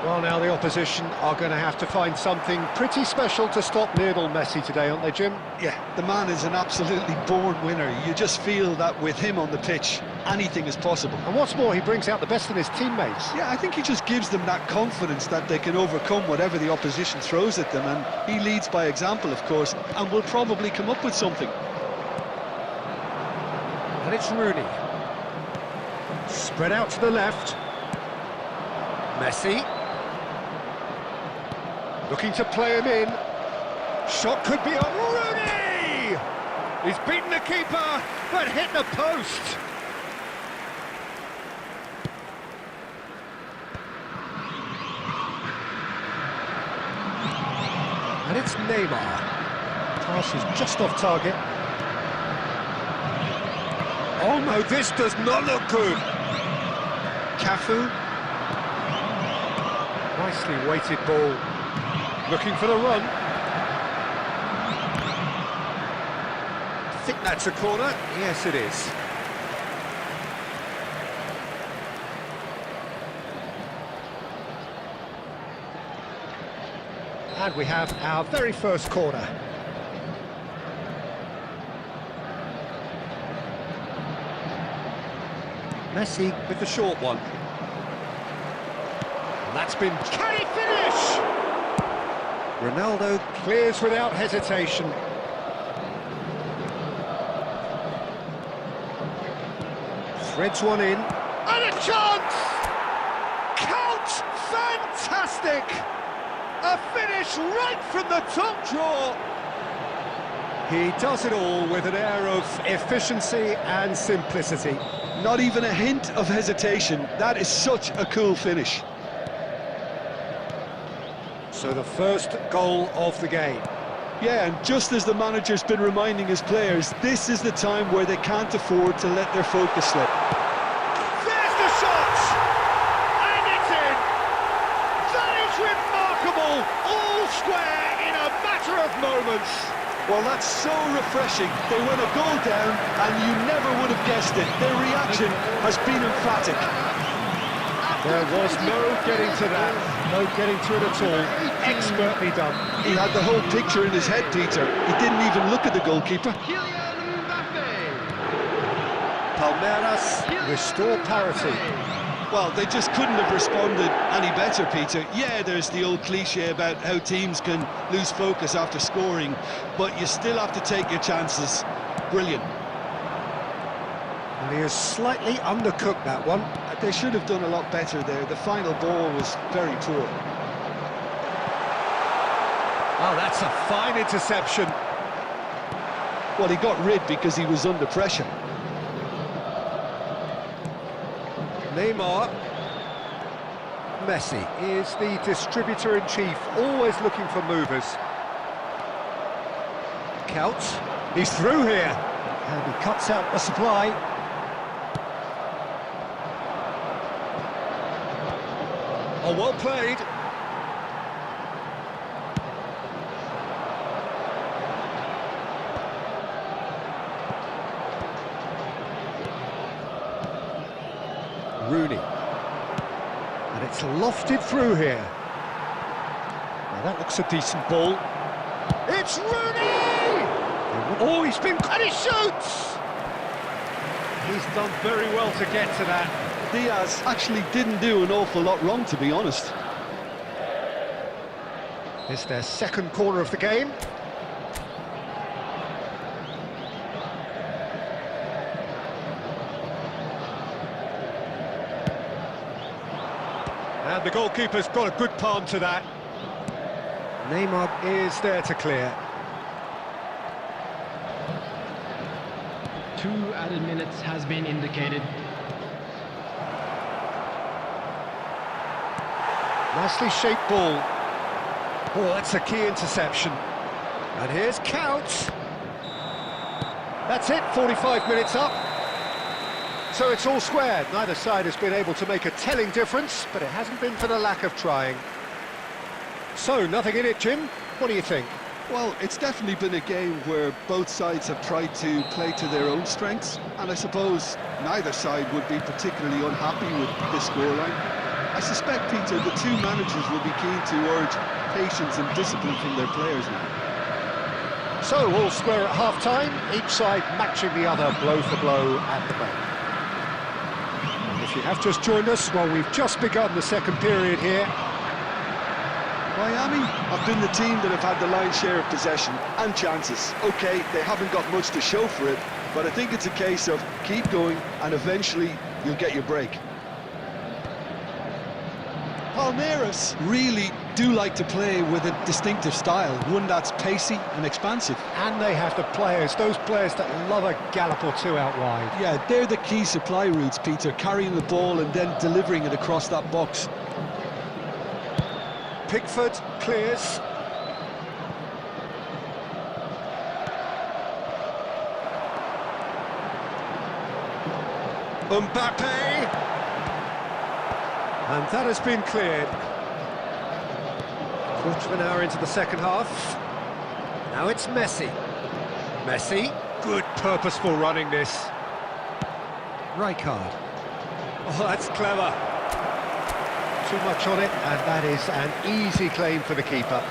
Speaker 1: Well, now the opposition are going to have to find something pretty special to stop Lionel Messi today, aren't they, Jim?
Speaker 2: Yeah, the man is an absolutely born winner. You just feel that with him on the pitch, anything is possible.
Speaker 1: And what's more, he brings out the best in his teammates.
Speaker 2: Yeah, I think he just gives them that confidence that they can overcome whatever the opposition throws at them, and he leads by example, of course, and will probably come up with something.
Speaker 1: And it's Rooney. Spread out to the left. Messi. Looking to play him in. Shot could be on. Rooney! He's beaten the keeper, but hit the post. And it's Neymar. Pass is just off target. Oh no, this does not look good. Cafu. Nicely weighted ball. Looking for the run. I think that's a corner. Yes, it is. And we have our very first corner. Messi with the short one. And that's been... Can he finish? Ronaldo clears without hesitation. Threads one in. And a chance! Count! Fantastic! A finish right from the top draw. He does it all with an air of efficiency and simplicity.
Speaker 2: Not even a hint of hesitation. That is such a cool finish.
Speaker 1: So the first goal of the game.
Speaker 2: Yeah, and just as the manager's been reminding his players, this is the time where they can't afford to let their focus slip.
Speaker 1: There's the shot! And it's in! That is remarkable! All square in a matter of moments.
Speaker 2: Well, that's so refreshing. They went a goal down, and you never would have guessed it. Their reaction has been emphatic.
Speaker 1: There was no getting to that, no getting to it at all. Expertly done.
Speaker 2: He had the whole picture in his head, Peter. He didn't even look at the goalkeeper.
Speaker 1: Palmeiras restore parity.
Speaker 2: Well, they just couldn't have responded any better, Peter. Yeah, there's the old cliche about how teams can lose focus after scoring, but you still have to take your chances. Brilliant.
Speaker 1: And he has slightly undercooked that one.
Speaker 2: They should have done a lot better there. The final ball was very poor.
Speaker 1: Oh, that's a fine interception.
Speaker 2: Well, he got rid because he was under pressure.
Speaker 1: Neymar. Messi is the distributor-in-chief, always looking for movers. Counts. He's through here. And he cuts out the supply. Oh, well played. Rooney. And it's lofted through here. Now that looks a decent ball. It's Rooney! Oh, he's been... And he shoots! He's done very well to get to that.
Speaker 2: Diaz actually didn't do an awful lot wrong, to be honest.
Speaker 1: It's their second corner of the game. And the goalkeeper's got a good palm to that. Neymar is there to clear.
Speaker 3: 2 added minutes has been indicated.
Speaker 1: Nicely shaped ball. Oh, that's a key interception. And here's Couch. That's it, 45 minutes up. So it's all square. Neither side has been able to make a telling difference, but it hasn't been for the lack of trying. So, nothing in it, Jim. What do you think?
Speaker 2: Well, it's definitely been a game where both sides have tried to play to their own strengths, and I suppose neither side would be particularly unhappy with this scoreline. I suspect, Peter, the two managers will be keen to urge patience and discipline from their players now.
Speaker 1: So, all square at half-time, each side matching the other blow for blow at the moment. And if you have just joined us, well, we've just begun the second period here.
Speaker 2: Miami have been the team that have had the lion's share of possession and chances. OK, they haven't got much to show for it, but I think it's a case of keep going and eventually you'll get your break. Palmeiras really do like to play with a distinctive style, one that's pacey and expansive.
Speaker 1: And they have the players, those players that love a gallop or two out wide.
Speaker 2: Yeah, they're the key supply routes, Peter, carrying the ball and then delivering it across that box.
Speaker 1: Pickford clears. Mbappe. And that has been cleared. Quarter of an hour into the second half. Now it's Messi. Messi, good purposeful running this. Rijkaard. Oh, that's clever. Too much on it, and that is an easy claim for the keeper.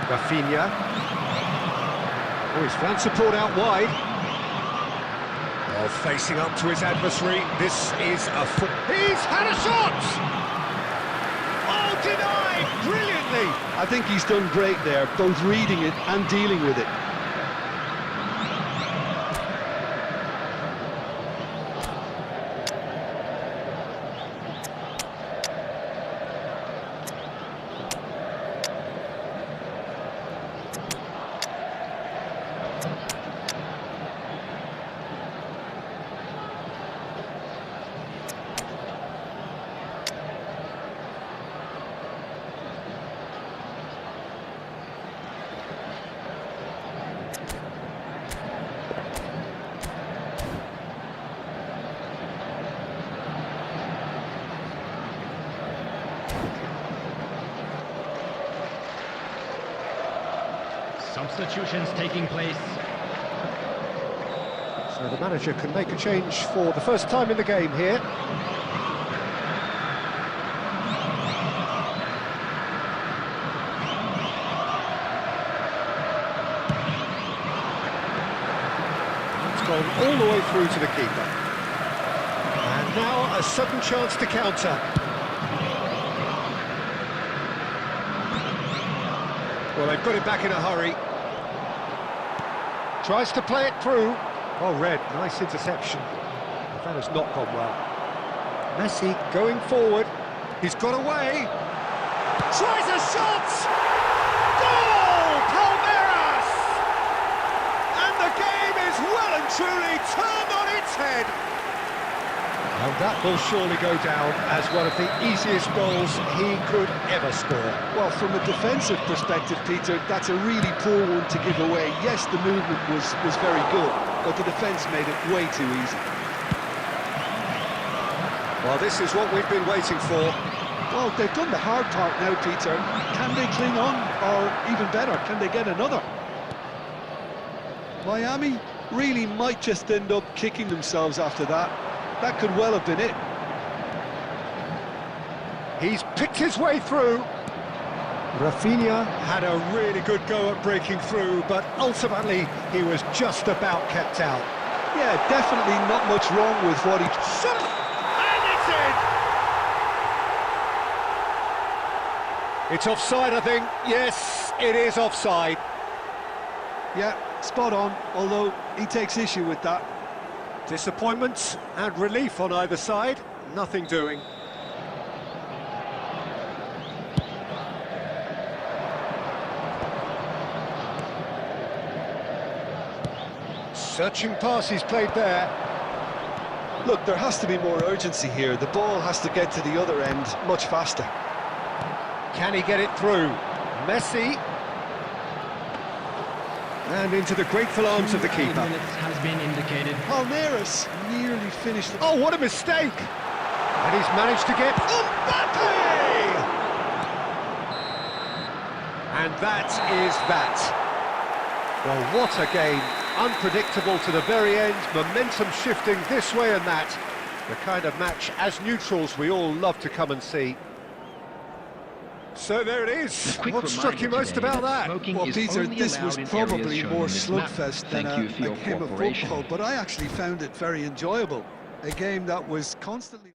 Speaker 1: Rafinha. Oh, he's found support out wide. Oh, facing up to his adversary. This is a foot. He's had a shot! Oh, denied! Brilliantly!
Speaker 2: I think he's done great there, both reading it and dealing with it.
Speaker 3: Substitutions taking place.
Speaker 1: So the manager can make a change for the first time in the game here. It's gone all the way through to the keeper. And now a sudden chance to counter. Well, they've got it back in a hurry. Tries to play it through. Oh, red, nice interception. That has not gone well. Messi going forward. He's got away. Tries a shot! Goal! Palmeiras! And the game is well and truly turned on its head. And that will surely go down as one of the easiest goals he could ever score.
Speaker 2: Well, from a defensive perspective, Peter, that's a really poor one to give away. Yes, the movement was very good, but the defence made it way too easy.
Speaker 1: Well, this is what we've been waiting for.
Speaker 2: Well, they've done the hard part now, Peter. Can they cling on, or even better, can they get another? Miami really might just end up kicking themselves after that. That could well have been it.
Speaker 1: He's picked his way through. Rafinha had a really good go at breaking through, but ultimately he was just about kept out.
Speaker 2: Yeah, definitely not much wrong with what he...
Speaker 1: Shot! And it's in! It's offside, I think. Yes, it is offside.
Speaker 2: Yeah, spot on, although he takes issue with that.
Speaker 1: Disappointment and relief on either side. Nothing doing. Searching pass he's played there.
Speaker 2: Look, there has to be more urgency here. The ball has to get to the other end much faster.
Speaker 1: Can he get it through? Messi. And into the grateful arms of the keeper.
Speaker 3: Minutes has been indicated.
Speaker 2: Palmeiras nearly finished.
Speaker 1: Oh, what a mistake! And he's managed to get Mbappe! And that is that. Well, what a game. Unpredictable to the very end, momentum shifting this way and that. The kind of match, as neutrals, we all love to come and see. So there it is. What struck you most about that?
Speaker 2: Well, Peter, this was probably more slugfest than a game of football, but I actually found it very enjoyable. A game that was constantly...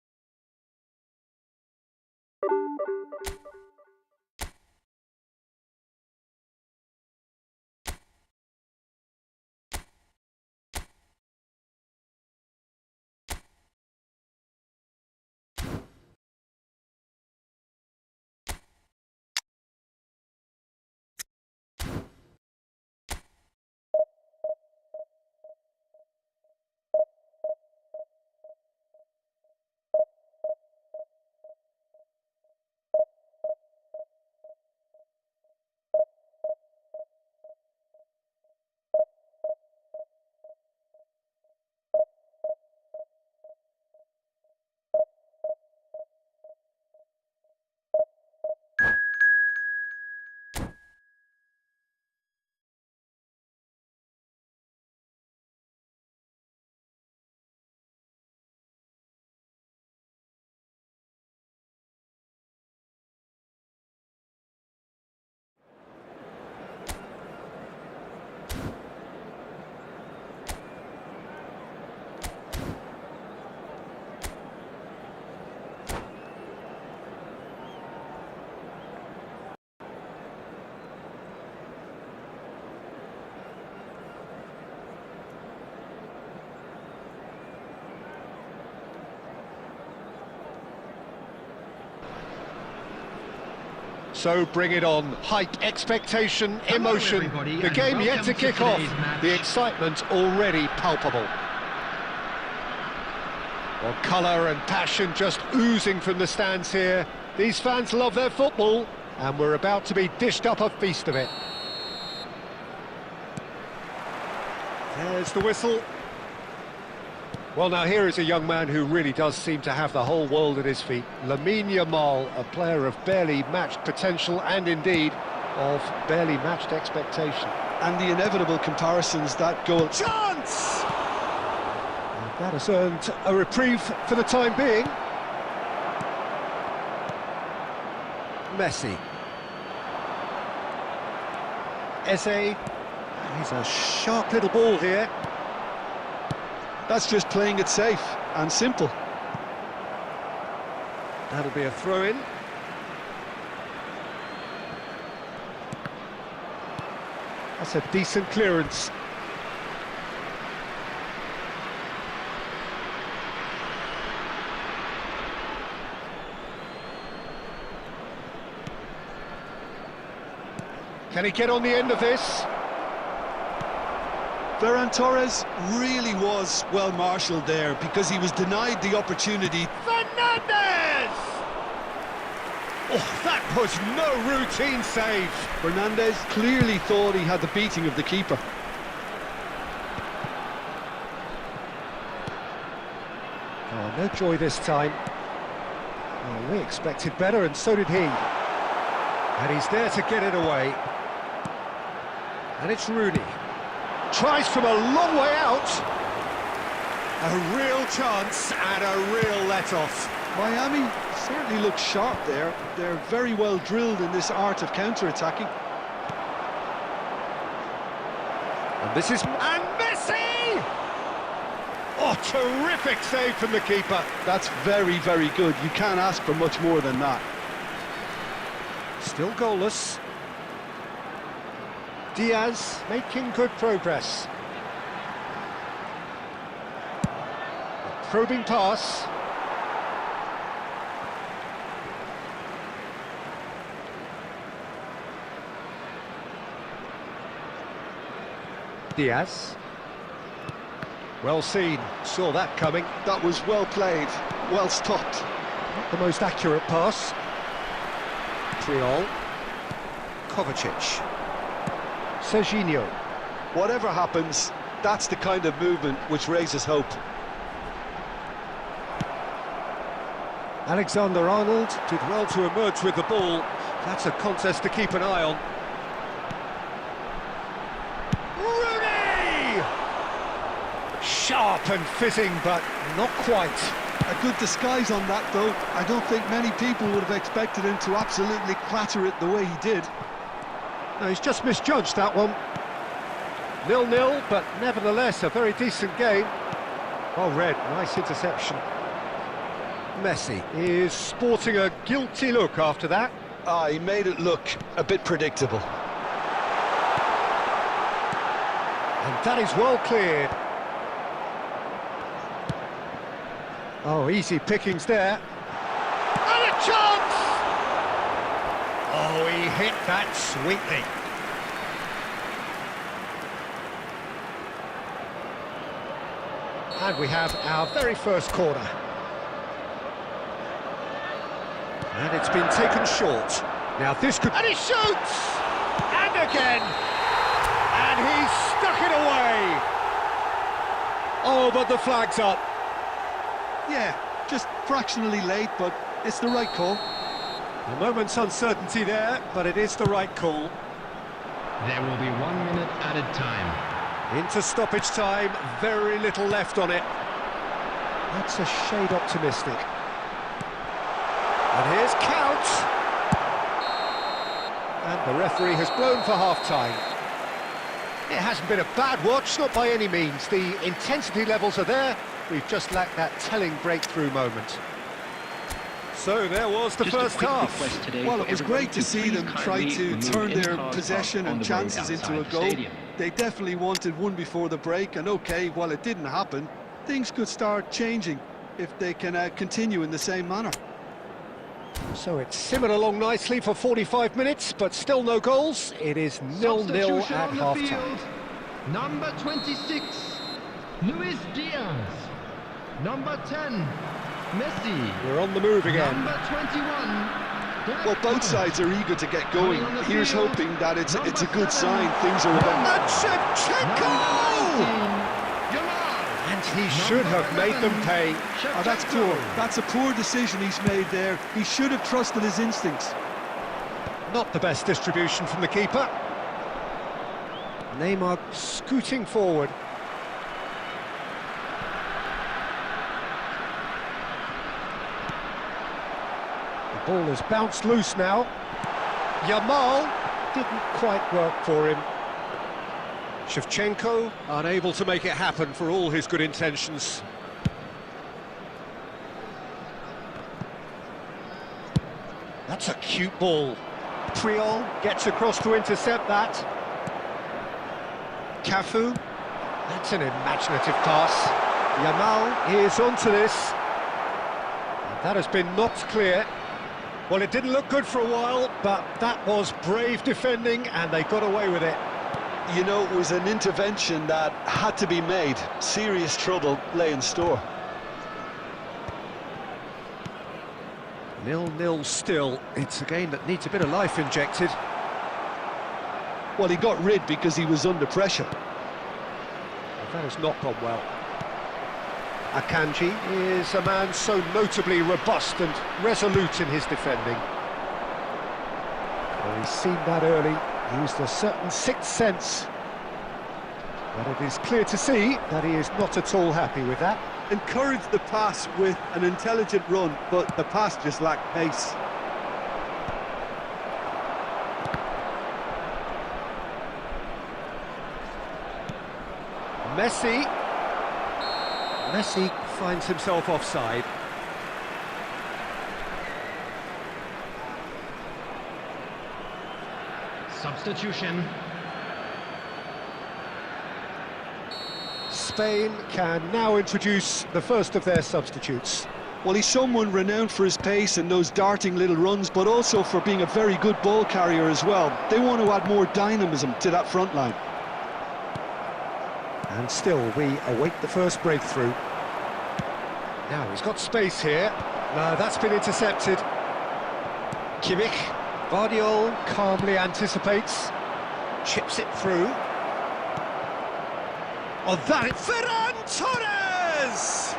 Speaker 1: So bring it on. Hype, expectation, emotion. The game yet to kick off. The excitement already palpable. Well, colour and passion just oozing from the stands here. These fans love their football, and we're about to be dished up a feast of it. There's the whistle. Well, now here is a young man who really does seem to have the whole world at his feet. Lamine Yamal, a player of barely matched potential and indeed of barely matched expectation.
Speaker 2: And the inevitable comparisons that goal.
Speaker 1: Chance! And that has earned a reprieve for the time being. Messi. Eze. He's a sharp little ball here.
Speaker 2: That's just playing it safe and simple.
Speaker 1: That'll be a throw-in. That's a decent clearance. Can he get on the end of this?
Speaker 2: Ferran Torres really was well marshalled there because he was denied the opportunity.
Speaker 1: Fernandez! Oh, that was no routine save.
Speaker 2: Fernandez clearly thought he had the beating of the keeper.
Speaker 1: Oh, no joy this time. Oh, we expected better, and so did he. And he's there to get it away. And it's Rooney. Tries from a long way out. A real chance and a real let-off.
Speaker 2: Miami certainly looks sharp there. They're very well drilled in this art of counter-attacking.
Speaker 1: And this is... And Messi! Oh, terrific save from the keeper.
Speaker 2: That's very, very good. You can't ask for much more than that.
Speaker 1: Still goalless. Diaz making good progress. A probing pass. Diaz. Well seen, saw that coming.
Speaker 2: That was well played, well stopped.
Speaker 1: Not the most accurate pass. Triol. Kovacic. Serginho.
Speaker 2: Whatever happens, that's the kind of movement which raises hope.
Speaker 1: Alexander-Arnold did well to emerge with the ball. That's a contest to keep an eye on. Rooney! Sharp and fizzing, but not quite.
Speaker 2: A good disguise on that, though. I don't think many people would have expected him to absolutely clatter it the way he did.
Speaker 1: No, he's just misjudged that one. 0-0, but nevertheless a very decent game. Well read, nice interception. Messi is sporting a guilty look after that.
Speaker 2: He made it look a bit predictable.
Speaker 1: And that is well cleared. Oh, easy pickings there. And a chance! Oh, he hit that sweetly. And we have our very first corner. And it's been taken short. Now this could... And he shoots! And again! And he's stuck it away! Oh, but the flag's up.
Speaker 2: Yeah, just fractionally late, but it's the right call.
Speaker 1: A moment's uncertainty there, but it is the right call.
Speaker 3: There will be 1 minute added time.
Speaker 1: Into stoppage time, very little left on it. That's a shade optimistic. And here's count. And the referee has blown for half-time. It hasn't been a bad watch, not by any means. The intensity levels are there. We've just lacked that telling breakthrough moment. So there was the first half.
Speaker 2: Well, it was great to see them try to turn their possession and chances into a goal. They definitely wanted one before the break, and okay, while it didn't happen, things could start changing if they can continue in the same manner.
Speaker 1: So it's simmered along nicely for 45 minutes, but still no goals. It is 0-0 at half-time.
Speaker 3: Number 26, Luis Diaz. Number 10, Messi.
Speaker 1: We're on the move again.
Speaker 3: Number 21.
Speaker 2: Well, both sides are eager to get going. Here's hoping that it's a good sign. Things are about.
Speaker 1: And he should have made them pay.
Speaker 2: Oh, that's poor. That's a poor decision he's made there. He should have trusted his instincts.
Speaker 1: Not the best distribution from the keeper. Neymar scooting forward. The ball has bounced loose now. Yamal didn't quite work for him. Shevchenko unable to make it happen for all his good intentions. That's a cute ball. Triol gets across to intercept that. Cafu, that's an imaginative pass. Yamal is onto this. And that has been knocked clear. Well, it didn't look good for a while, but that was brave defending and they got away with it.
Speaker 2: You know, it was an intervention that had to be made. Serious trouble lay in store.
Speaker 1: 0-0 still. It's a game that needs a bit of life injected.
Speaker 2: Well, he got rid because he was under pressure.
Speaker 1: Well, that has not gone well. Akanji is a man so notably robust and resolute in his defending. Well, he's seen that early. Used a certain sixth sense, but it is clear to see that he is not at all happy with that.
Speaker 2: Encouraged the pass with an intelligent run, but the pass just lacked pace.
Speaker 1: Messi finds himself offside.
Speaker 3: Substitution.
Speaker 1: Spain can now introduce the first of their substitutes.
Speaker 2: Well, he's someone renowned for his pace and those darting little runs, but also for being a very good ball carrier as well. They want to add more dynamism to that front line.
Speaker 1: And still, we await the first breakthrough. Now, he's got space here. No, that's been intercepted. Kimmich, Guardiola calmly anticipates, chips it through. Oh, that is Ferran Torres!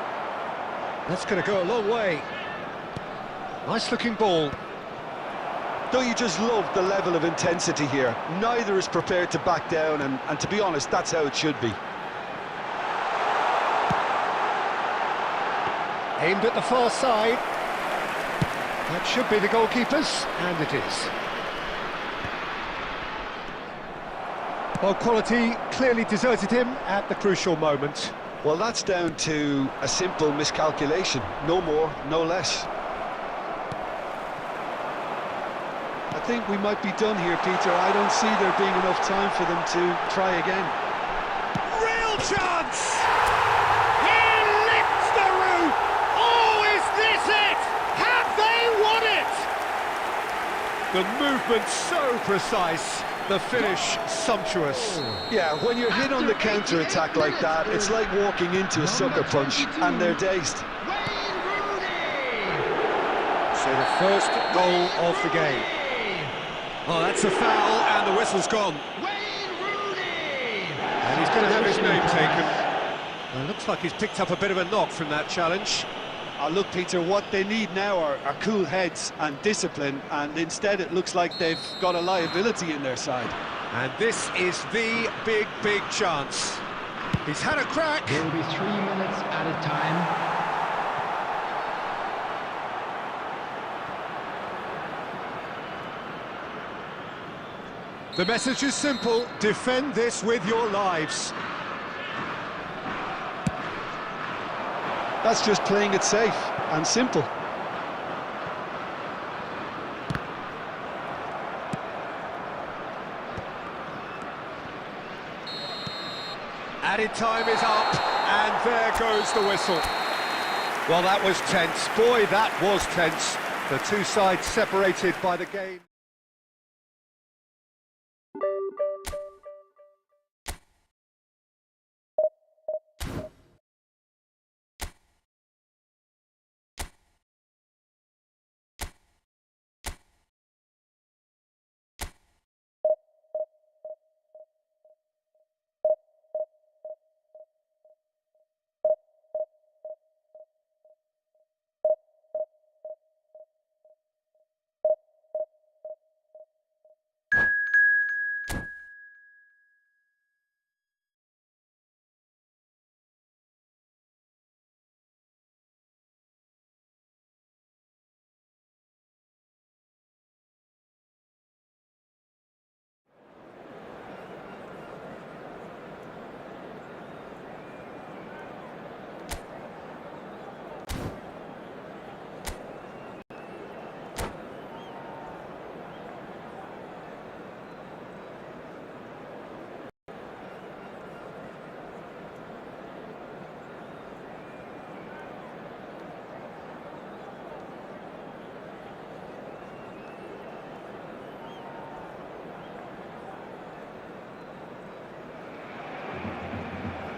Speaker 1: That's going to go a long way. Nice looking ball.
Speaker 2: Don't you just love the level of intensity here? Neither is prepared to back down, and to be honest, that's how it should be.
Speaker 1: Aimed at the far side. That should be the goalkeeper's, and it is. Well, quality clearly deserted him at the crucial moment.
Speaker 2: Well, that's down to a simple miscalculation. No more, no less. I think we might be done here, Peter. I don't see there being enough time for them to try again.
Speaker 1: Real chance! He lifts the roof! Oh, is this it? Have they won it? The movement so precise, the finish sumptuous.
Speaker 2: Yeah, when you're hit on the counter-attack like that, it's like walking into a sucker punch, and they're dazed.
Speaker 1: So the first goal of the game. Oh, that's a foul, and the whistle's gone. And he's going to have his name taken. Well, it looks like he's picked up a bit of a knock from that challenge.
Speaker 2: Look, Peter, what they need now are cool heads and discipline, and instead it looks like they've got a liability in their side.
Speaker 1: And this is the big, big chance. He's had a crack.
Speaker 3: There will be 3 minutes at a time.
Speaker 1: The message is simple: defend this with your lives.
Speaker 2: That's just playing it safe and simple.
Speaker 1: Added time is up, and there goes the whistle. Well, that was tense. Boy, that was tense. The two sides separated by the game.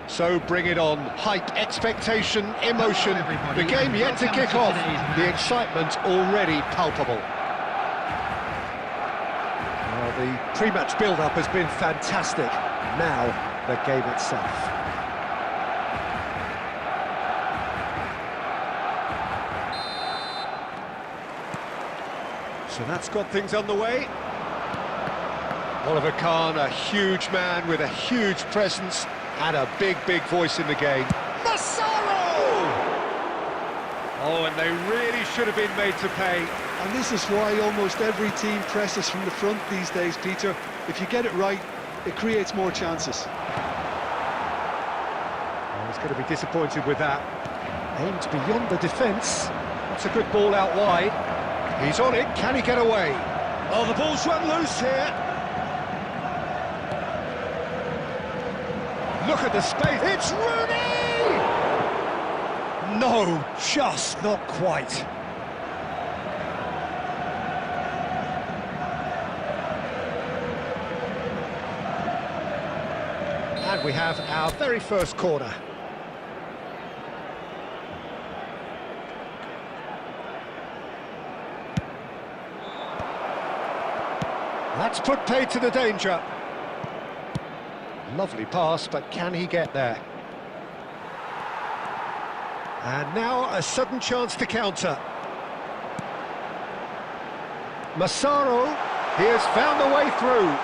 Speaker 1: So bring it on. Hype, expectation, emotion. The game yet to kick off. The excitement already palpable. Well, the pre-match build-up has been fantastic. Now, the game itself. So that's got things underway. Oliver Kahn, a huge man with a huge presence and a big, big voice in the game. Massaro! Oh, and they really should have been made to pay.
Speaker 2: And this is why almost every team presses from the front these days, Peter. If you get it right, it creates more chances.
Speaker 1: Oh, he's going to be disappointed with that. Aimed beyond the defence. That's a good ball out wide. He's on it. Can he get away? Oh, the ball's run loose here. Look at the space. It's Rooney! No, just not quite. And we have our very first corner. That's put paid to the danger. Lovely pass, but can he get there? And now a sudden chance to counter. Massaro, he has found the way through.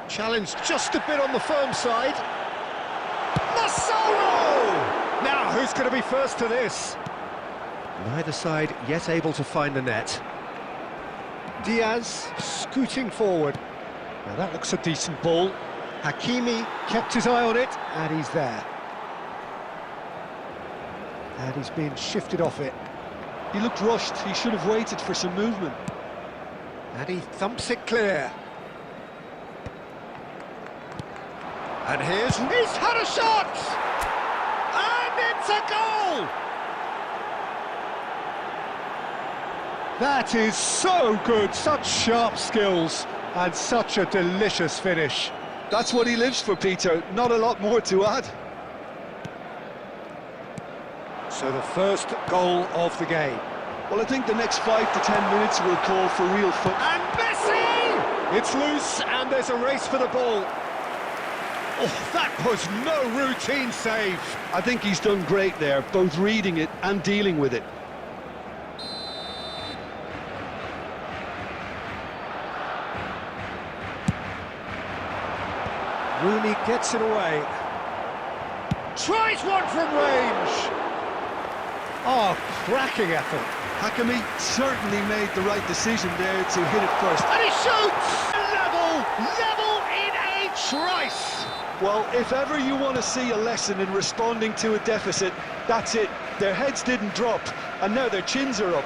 Speaker 1: Challenged just a bit on the firm side. Massaro! Now, who's going to be first to this? Neither side yet able to find the net. Diaz scooting forward. Now that looks a decent ball. Hakimi kept his eye on it, and he's there. And he's been shifted off it.
Speaker 2: He looked rushed. He should have waited for some movement.
Speaker 1: And he thumps it clear. And he's had a shot! And it's a goal! That is so good, such sharp skills, and such a delicious finish.
Speaker 2: That's what he lives for, Peter. Not a lot more to add.
Speaker 1: So the first goal of the game.
Speaker 2: Well, I think the next 5 to 10 minutes will call for real foot.
Speaker 1: And Messi! It's loose, and there's a race for the ball. Oh, that was no routine save.
Speaker 2: I think he's done great there, both reading it and dealing with it.
Speaker 1: Rooney gets it away. Tries one from range. Oh, cracking effort.
Speaker 2: Hakimi certainly made the right decision there to hit it first.
Speaker 1: And he shoots! Level in a trice.
Speaker 2: Well, if ever you want to see a lesson in responding to a deficit, that's it. Their heads didn't drop, and now their chins are up.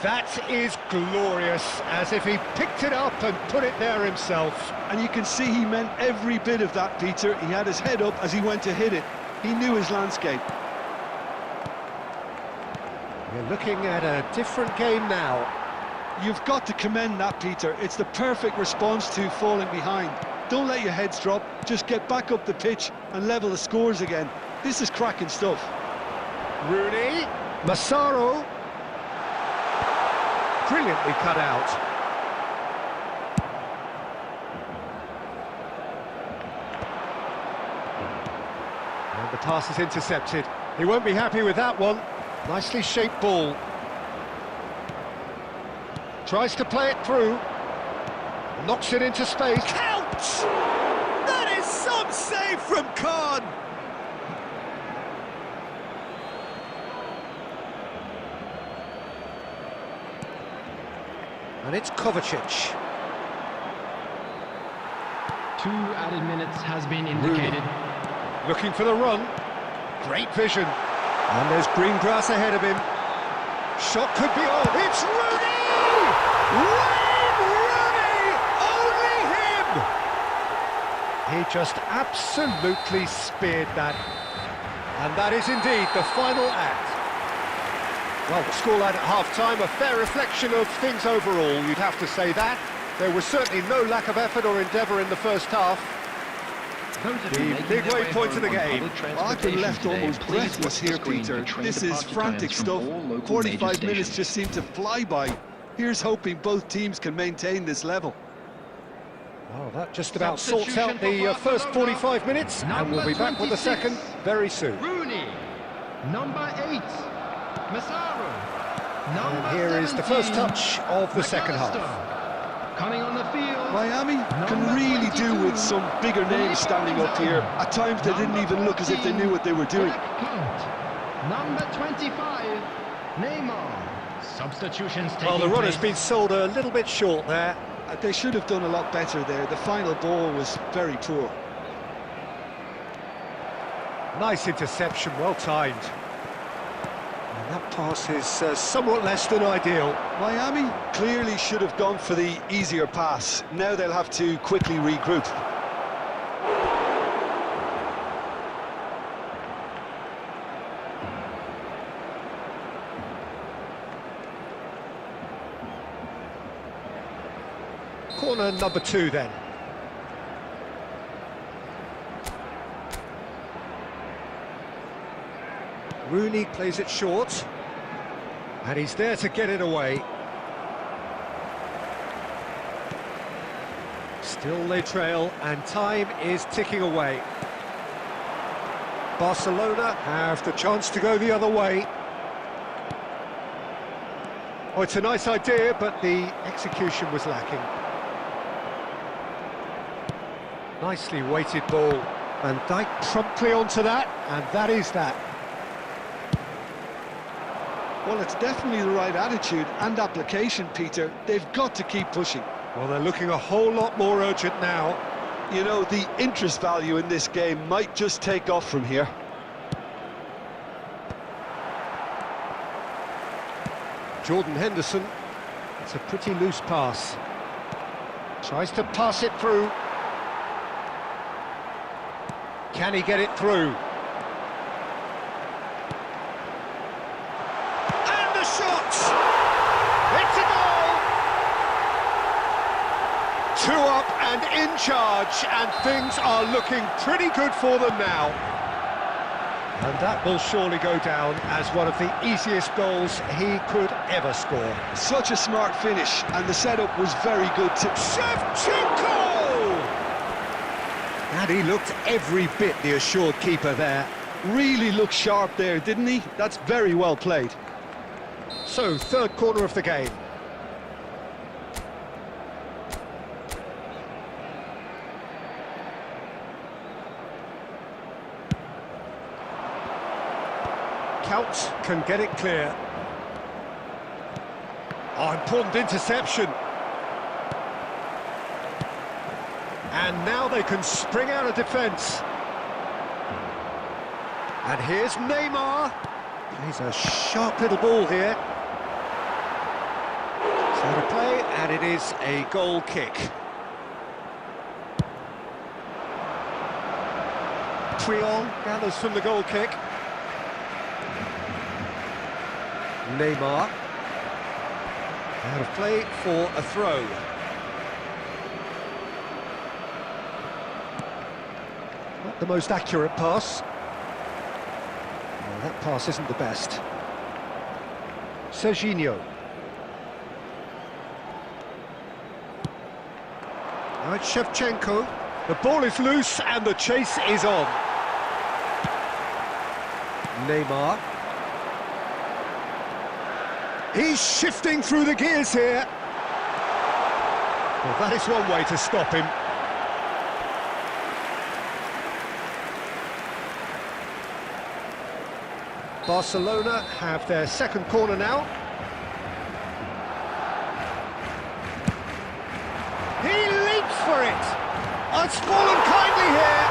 Speaker 1: That is glorious, as if he picked it up and put it there himself.
Speaker 2: And you can see he meant every bit of that, Peter. He had his head up as he went to hit it. He knew his landscape.
Speaker 1: We're looking at a different game now.
Speaker 2: You've got to commend that, Peter. It's the perfect response to falling behind. Don't let your heads drop. Just get back up the pitch and level the scores again. This is cracking stuff.
Speaker 1: Rooney, Massaro. Brilliantly cut out. And the pass is intercepted. He won't be happy with that one. Nicely shaped ball. Tries to play it through. Knocks it into space. Count! That is some save from Khan! And it's Kovacic.
Speaker 3: 2 added minutes has been indicated.
Speaker 1: Rooney. Looking for the run. Great vision. And there's green grass ahead of him. Shot could be on. It's Rooney! Wayne Rooney! Only him! He just absolutely speared that. And that is indeed the final act. Well, the scoreline at half-time, a fair reflection of things overall, you'd have to say that. There was certainly no lack of effort or endeavour in the first half. The big waypoint of the game.
Speaker 2: Well, I've been left almost breathless here, Peter. This is frantic stuff. 45 minutes just seem to fly by. Here's hoping both teams can maintain this level.
Speaker 1: Well, that just about sorts out the first 45 minutes, and we'll be back with the second very soon.
Speaker 3: Rooney, number 8. Massaro,
Speaker 1: And here is the first touch of the second half.
Speaker 3: Coming on the field.
Speaker 2: Miami can really do with some bigger names standing up here. At times they didn't even look as if they knew what they were doing.
Speaker 3: Number 25, Neymar. Substitutions taking
Speaker 1: Well, the run has
Speaker 3: place.
Speaker 1: been sold a little bit short there.
Speaker 2: They should have done a lot better there. The final ball was very poor.
Speaker 1: Nice interception, well timed. And that pass is somewhat less than ideal.
Speaker 2: Miami clearly should have gone for the easier pass. Now they'll have to quickly regroup.
Speaker 1: Corner number 2 then. Rooney plays it short. And he's there to get it away. Still they trail, and time is ticking away. Barcelona have the chance to go the other way. Oh, it's a nice idea, but the execution was lacking. Nicely weighted ball. Van Dijk promptly onto that, and that is that.
Speaker 2: Well, it's definitely the right attitude and application, Peter. They've got to keep pushing.
Speaker 1: Well, they're looking a whole lot more urgent now.
Speaker 2: You know, the interest value in this game might just take off from here.
Speaker 1: Jordan Henderson, it's a pretty loose pass. Tries to pass it through. Can he get it through? And the shot! It's a goal! 2 up and in charge, and things are looking pretty good for them now. And that will surely go down as one of the easiest goals he could ever score.
Speaker 2: Such a smart finish, and the setup was very good too.
Speaker 1: Shevchenko! And he looked every bit the assured keeper there.
Speaker 2: Really looked sharp there, didn't he? That's very well played.
Speaker 1: So, third corner of the game. Couch can get it clear. Oh, important interception. And now they can spring out of defence. And here's Neymar. He's a sharp little ball here. So to play, and it is a goal kick. Puyol gathers from the goal kick. Neymar. Out of play for a throw. Not the most accurate pass. Well, that pass isn't the best. Serginho. Now it's Shevchenko. The ball is loose and the chase is on. Neymar. He's shifting through the gears here. Well, that is one way to stop him. Barcelona have their second corner now. He leaps for it. It's fallen kindly here.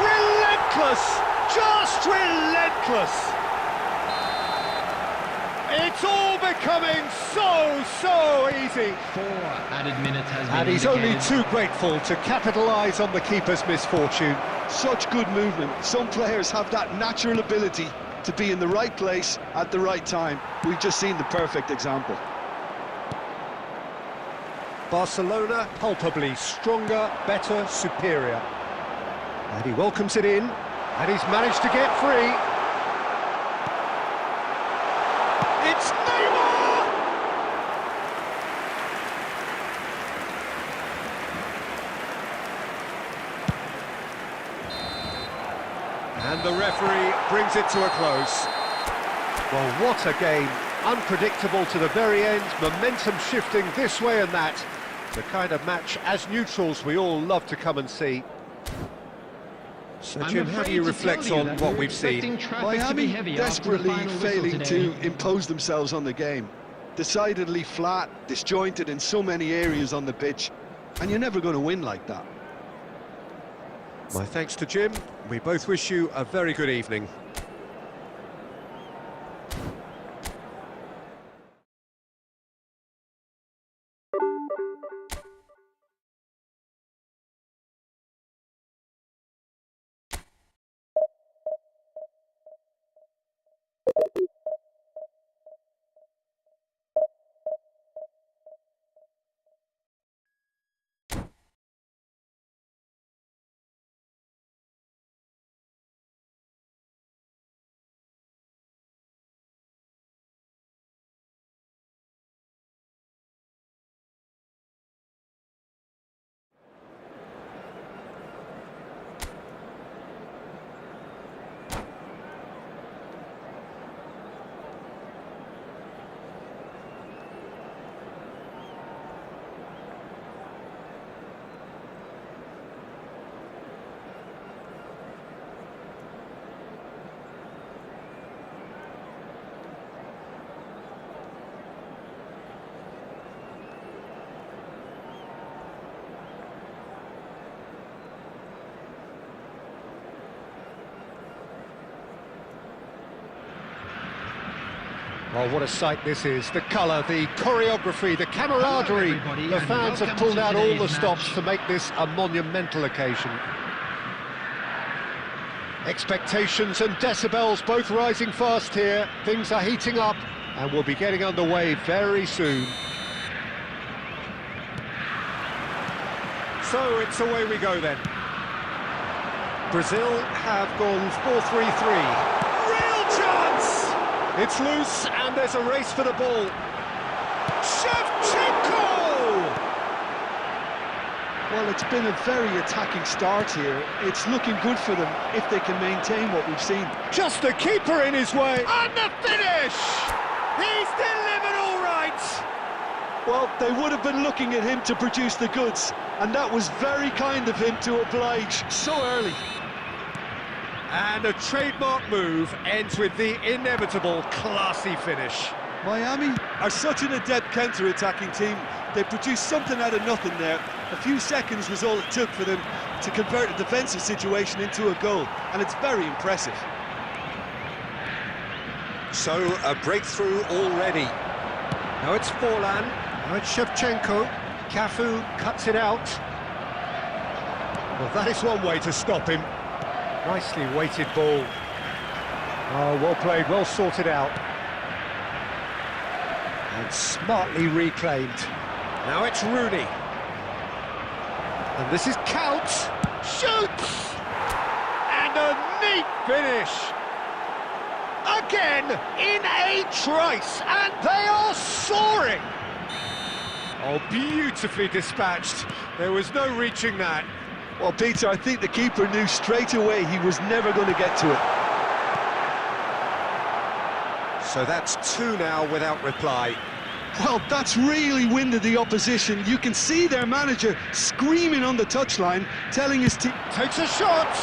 Speaker 1: Relentless, just relentless. It's all becoming so easy.
Speaker 3: 4 added minutes has been
Speaker 1: And he's
Speaker 3: indicated.
Speaker 1: only too grateful to capitalise on the keeper's misfortune.
Speaker 2: Such good movement. Some players have that natural ability to be in the right place at the right time. We've just seen the perfect example.
Speaker 1: Barcelona palpably stronger, better, superior. And he welcomes it in, and he's managed to get free. It's Neymar! And the referee brings it to a close. Well, what a game. Unpredictable to the very end, momentum shifting this way and that. The kind of match, as neutrals, we all love to come and see. So,
Speaker 3: I'm
Speaker 1: Jim, how do
Speaker 3: afraid
Speaker 1: you
Speaker 3: to
Speaker 1: reflect
Speaker 3: tell you
Speaker 1: on
Speaker 3: that
Speaker 1: what
Speaker 3: we're
Speaker 1: we've seen?
Speaker 3: expecting traffic to be
Speaker 2: Miami
Speaker 3: heavy after the
Speaker 2: desperately
Speaker 3: final whistle
Speaker 2: failing
Speaker 3: today.
Speaker 2: to impose themselves on the game. Decidedly flat, disjointed in so many areas on the pitch, and you're never going to win like that.
Speaker 1: My thanks to Jim. We both wish you a very good evening. Well, what a sight this is. The colour, the choreography, the camaraderie.
Speaker 3: Hello,
Speaker 1: The fans have pulled out all the stops
Speaker 3: match.
Speaker 1: to make this a monumental occasion. Expectations and decibels both rising fast here. Things are heating up and we'll be getting underway very soon. So it's away we go then. Brazil have gone 4-3-3. Real chance! It's loose and there's a race for the ball. Shevchenko!
Speaker 2: Well, it's been a very attacking start here. It's looking good for them if they can maintain what we've seen.
Speaker 1: Just the keeper in his way. And the finish! He's delivered all right!
Speaker 2: Well, they would have been looking at him to produce the goods, and that was very kind of him to oblige so early.
Speaker 1: And a trademark move ends with the inevitable classy finish.
Speaker 2: Miami are such an adept counter-attacking team. They produced something out of nothing there. A few seconds was all it took for them to convert a defensive situation into a goal, and it's very impressive.
Speaker 1: So, a breakthrough already. Now it's Forlan, now it's Shevchenko. Cafu cuts it out. Well, that is one way to stop him. Nicely weighted ball. Oh, well played, well sorted out. And smartly reclaimed. Now it's Rooney. And this is Count. Shoots! And a neat finish. Again, in a trice, and they are soaring. Oh, beautifully dispatched. There was no reaching that.
Speaker 2: Well, Peter, I think the keeper knew straight away he was never going to get to it.
Speaker 1: So that's two now without reply.
Speaker 2: Well, that's really winded the opposition. You can see their manager screaming on the touchline, telling his team...
Speaker 1: Takes a shot!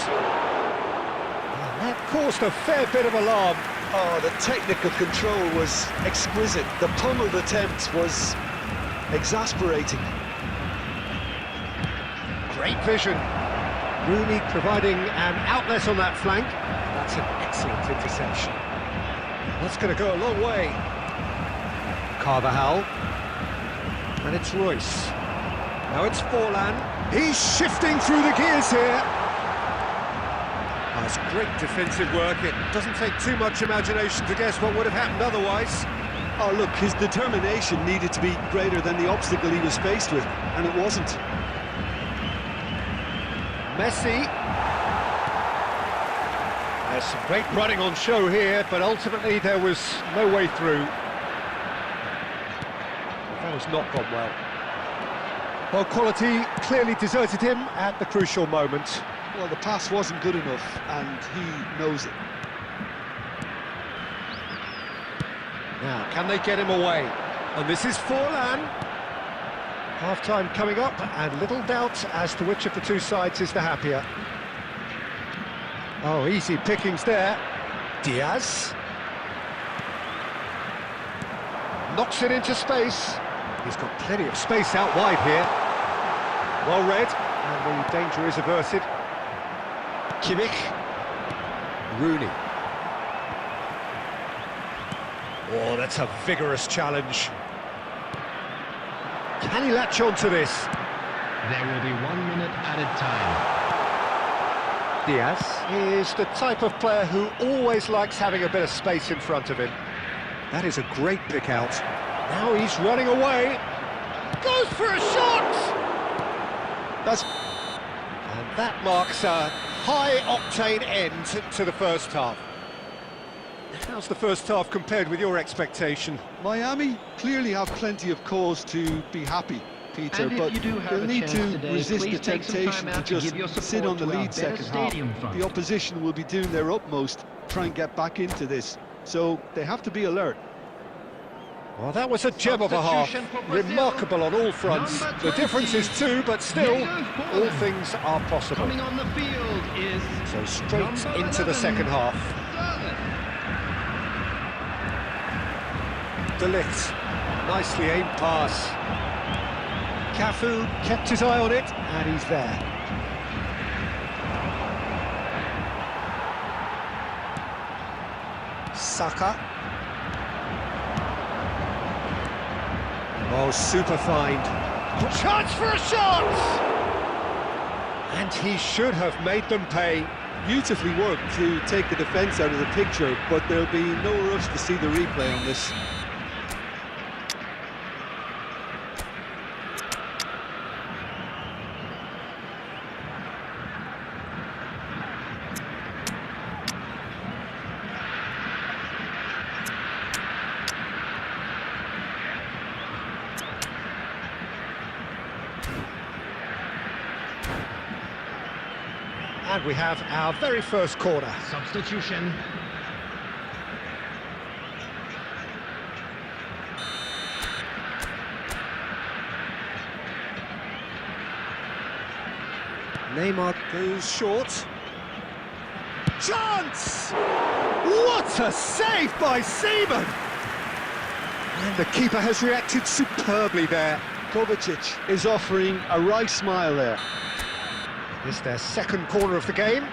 Speaker 1: And that caused a fair bit of alarm.
Speaker 2: Oh, the technical control was exquisite. The pummeled attempt was exasperating.
Speaker 1: Great vision. Rooney providing an outlet on that flank. That's an excellent interception. That's going to go a long way. Carvajal. And it's Royce. Now it's Forlan. He's shifting through the gears here. Oh, that's great defensive work. It doesn't take too much imagination to guess what would have happened otherwise.
Speaker 2: Oh, look, his determination needed to be greater than the obstacle he was faced with, and it wasn't.
Speaker 1: Messi. There's some great running on show here, but ultimately there was no way through. That has not gone well. Well, quality clearly deserted him at the crucial moment.
Speaker 2: Well, the pass wasn't good enough, and he knows it.
Speaker 1: Now, can they get him away? And this is Forlan. Half-time coming up, and little doubt as to which of the two sides is the happier. Oh, easy pickings there. Diaz. Knocks it into space. He's got plenty of space out wide here. Well read, and the danger is averted. Kimmich. Rooney. Oh, that's a vigorous challenge. Can he latch on to this?
Speaker 3: There will be 1 minute added time.
Speaker 1: Diaz is the type of player who always likes having a bit of space in front of him. That is a great pick out. Now he's running away. Goes for a shot! And that marks a high-octane end to the first half. How's the first half compared with your expectation?
Speaker 2: Miami clearly have plenty of cause to be happy, Peter,
Speaker 3: And if
Speaker 2: but
Speaker 3: you do have
Speaker 2: they'll
Speaker 3: a
Speaker 2: need
Speaker 3: chance
Speaker 2: to
Speaker 3: today,
Speaker 2: resist the
Speaker 3: please take some
Speaker 2: temptation
Speaker 3: time
Speaker 2: to
Speaker 3: out to give your
Speaker 2: just sit on
Speaker 3: support
Speaker 2: the
Speaker 3: to our
Speaker 2: lead second
Speaker 3: better
Speaker 2: half.
Speaker 3: stadium front.
Speaker 2: The opposition will be doing their utmost to try and get back into this, so they have to be alert.
Speaker 1: Well, that was a gem of a half.
Speaker 3: Substitution for Brazil.
Speaker 1: Remarkable on all fronts.
Speaker 3: Number
Speaker 1: The
Speaker 3: 20,
Speaker 1: difference is two, but still,
Speaker 3: Diego Forlan.
Speaker 1: all things are possible.
Speaker 3: Coming on the field is
Speaker 1: So straight
Speaker 3: number
Speaker 1: into the
Speaker 3: 11,
Speaker 1: second half. De Ligt, nicely aimed pass. Cafu kept his eye on it, and he's there. Saka. Oh, super find. Chance for a shot! And he should have made them pay.
Speaker 2: Beautifully worked to take the defence out of the picture, but there'll be no rush to see the replay on this.
Speaker 1: And we have our very first corner.
Speaker 3: Substitution.
Speaker 1: Neymar goes short. Chance! What a save by Seaman! And the keeper has reacted superbly there.
Speaker 2: Kovacic is offering a right smile there.
Speaker 1: It's their second corner of the game.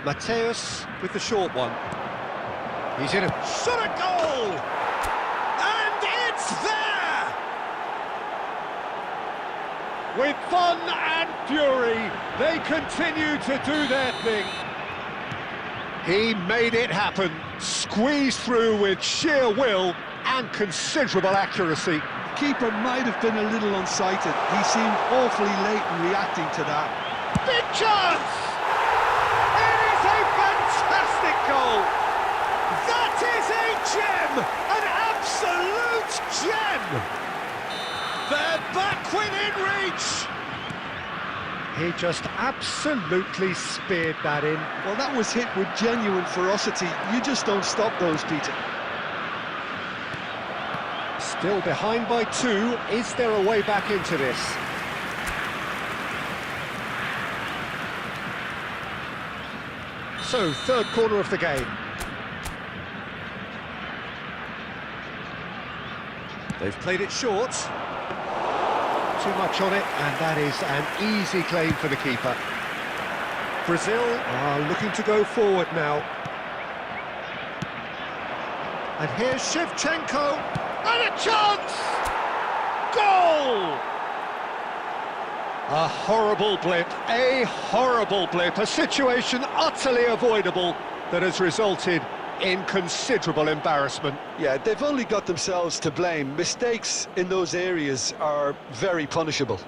Speaker 1: Mateus with the short one. He's in a shot at goal! And it's there! With fun and fury, they continue to do their thing. He made it happen, squeezed through with sheer will and considerable accuracy.
Speaker 2: Keeper might have been a little unsighted. He seemed awfully late in reacting to that.
Speaker 1: Big chance! It is a fantastic goal! That is a gem! An absolute gem! They're back within reach! He just absolutely speared that in.
Speaker 2: Well, that was hit with genuine ferocity. You just don't stop those, Peter.
Speaker 1: Still behind by 2. Is there a way back into this? So, third corner of the game. They've played it short. Too much on it, and that is an easy claim for the keeper. Brazil are looking to go forward now. And here's Shevchenko, and a chance! Goal! A horrible blip, a situation utterly avoidable that has resulted in considerable embarrassment.
Speaker 2: Yeah, they've only got themselves to blame. Mistakes in those areas are very punishable.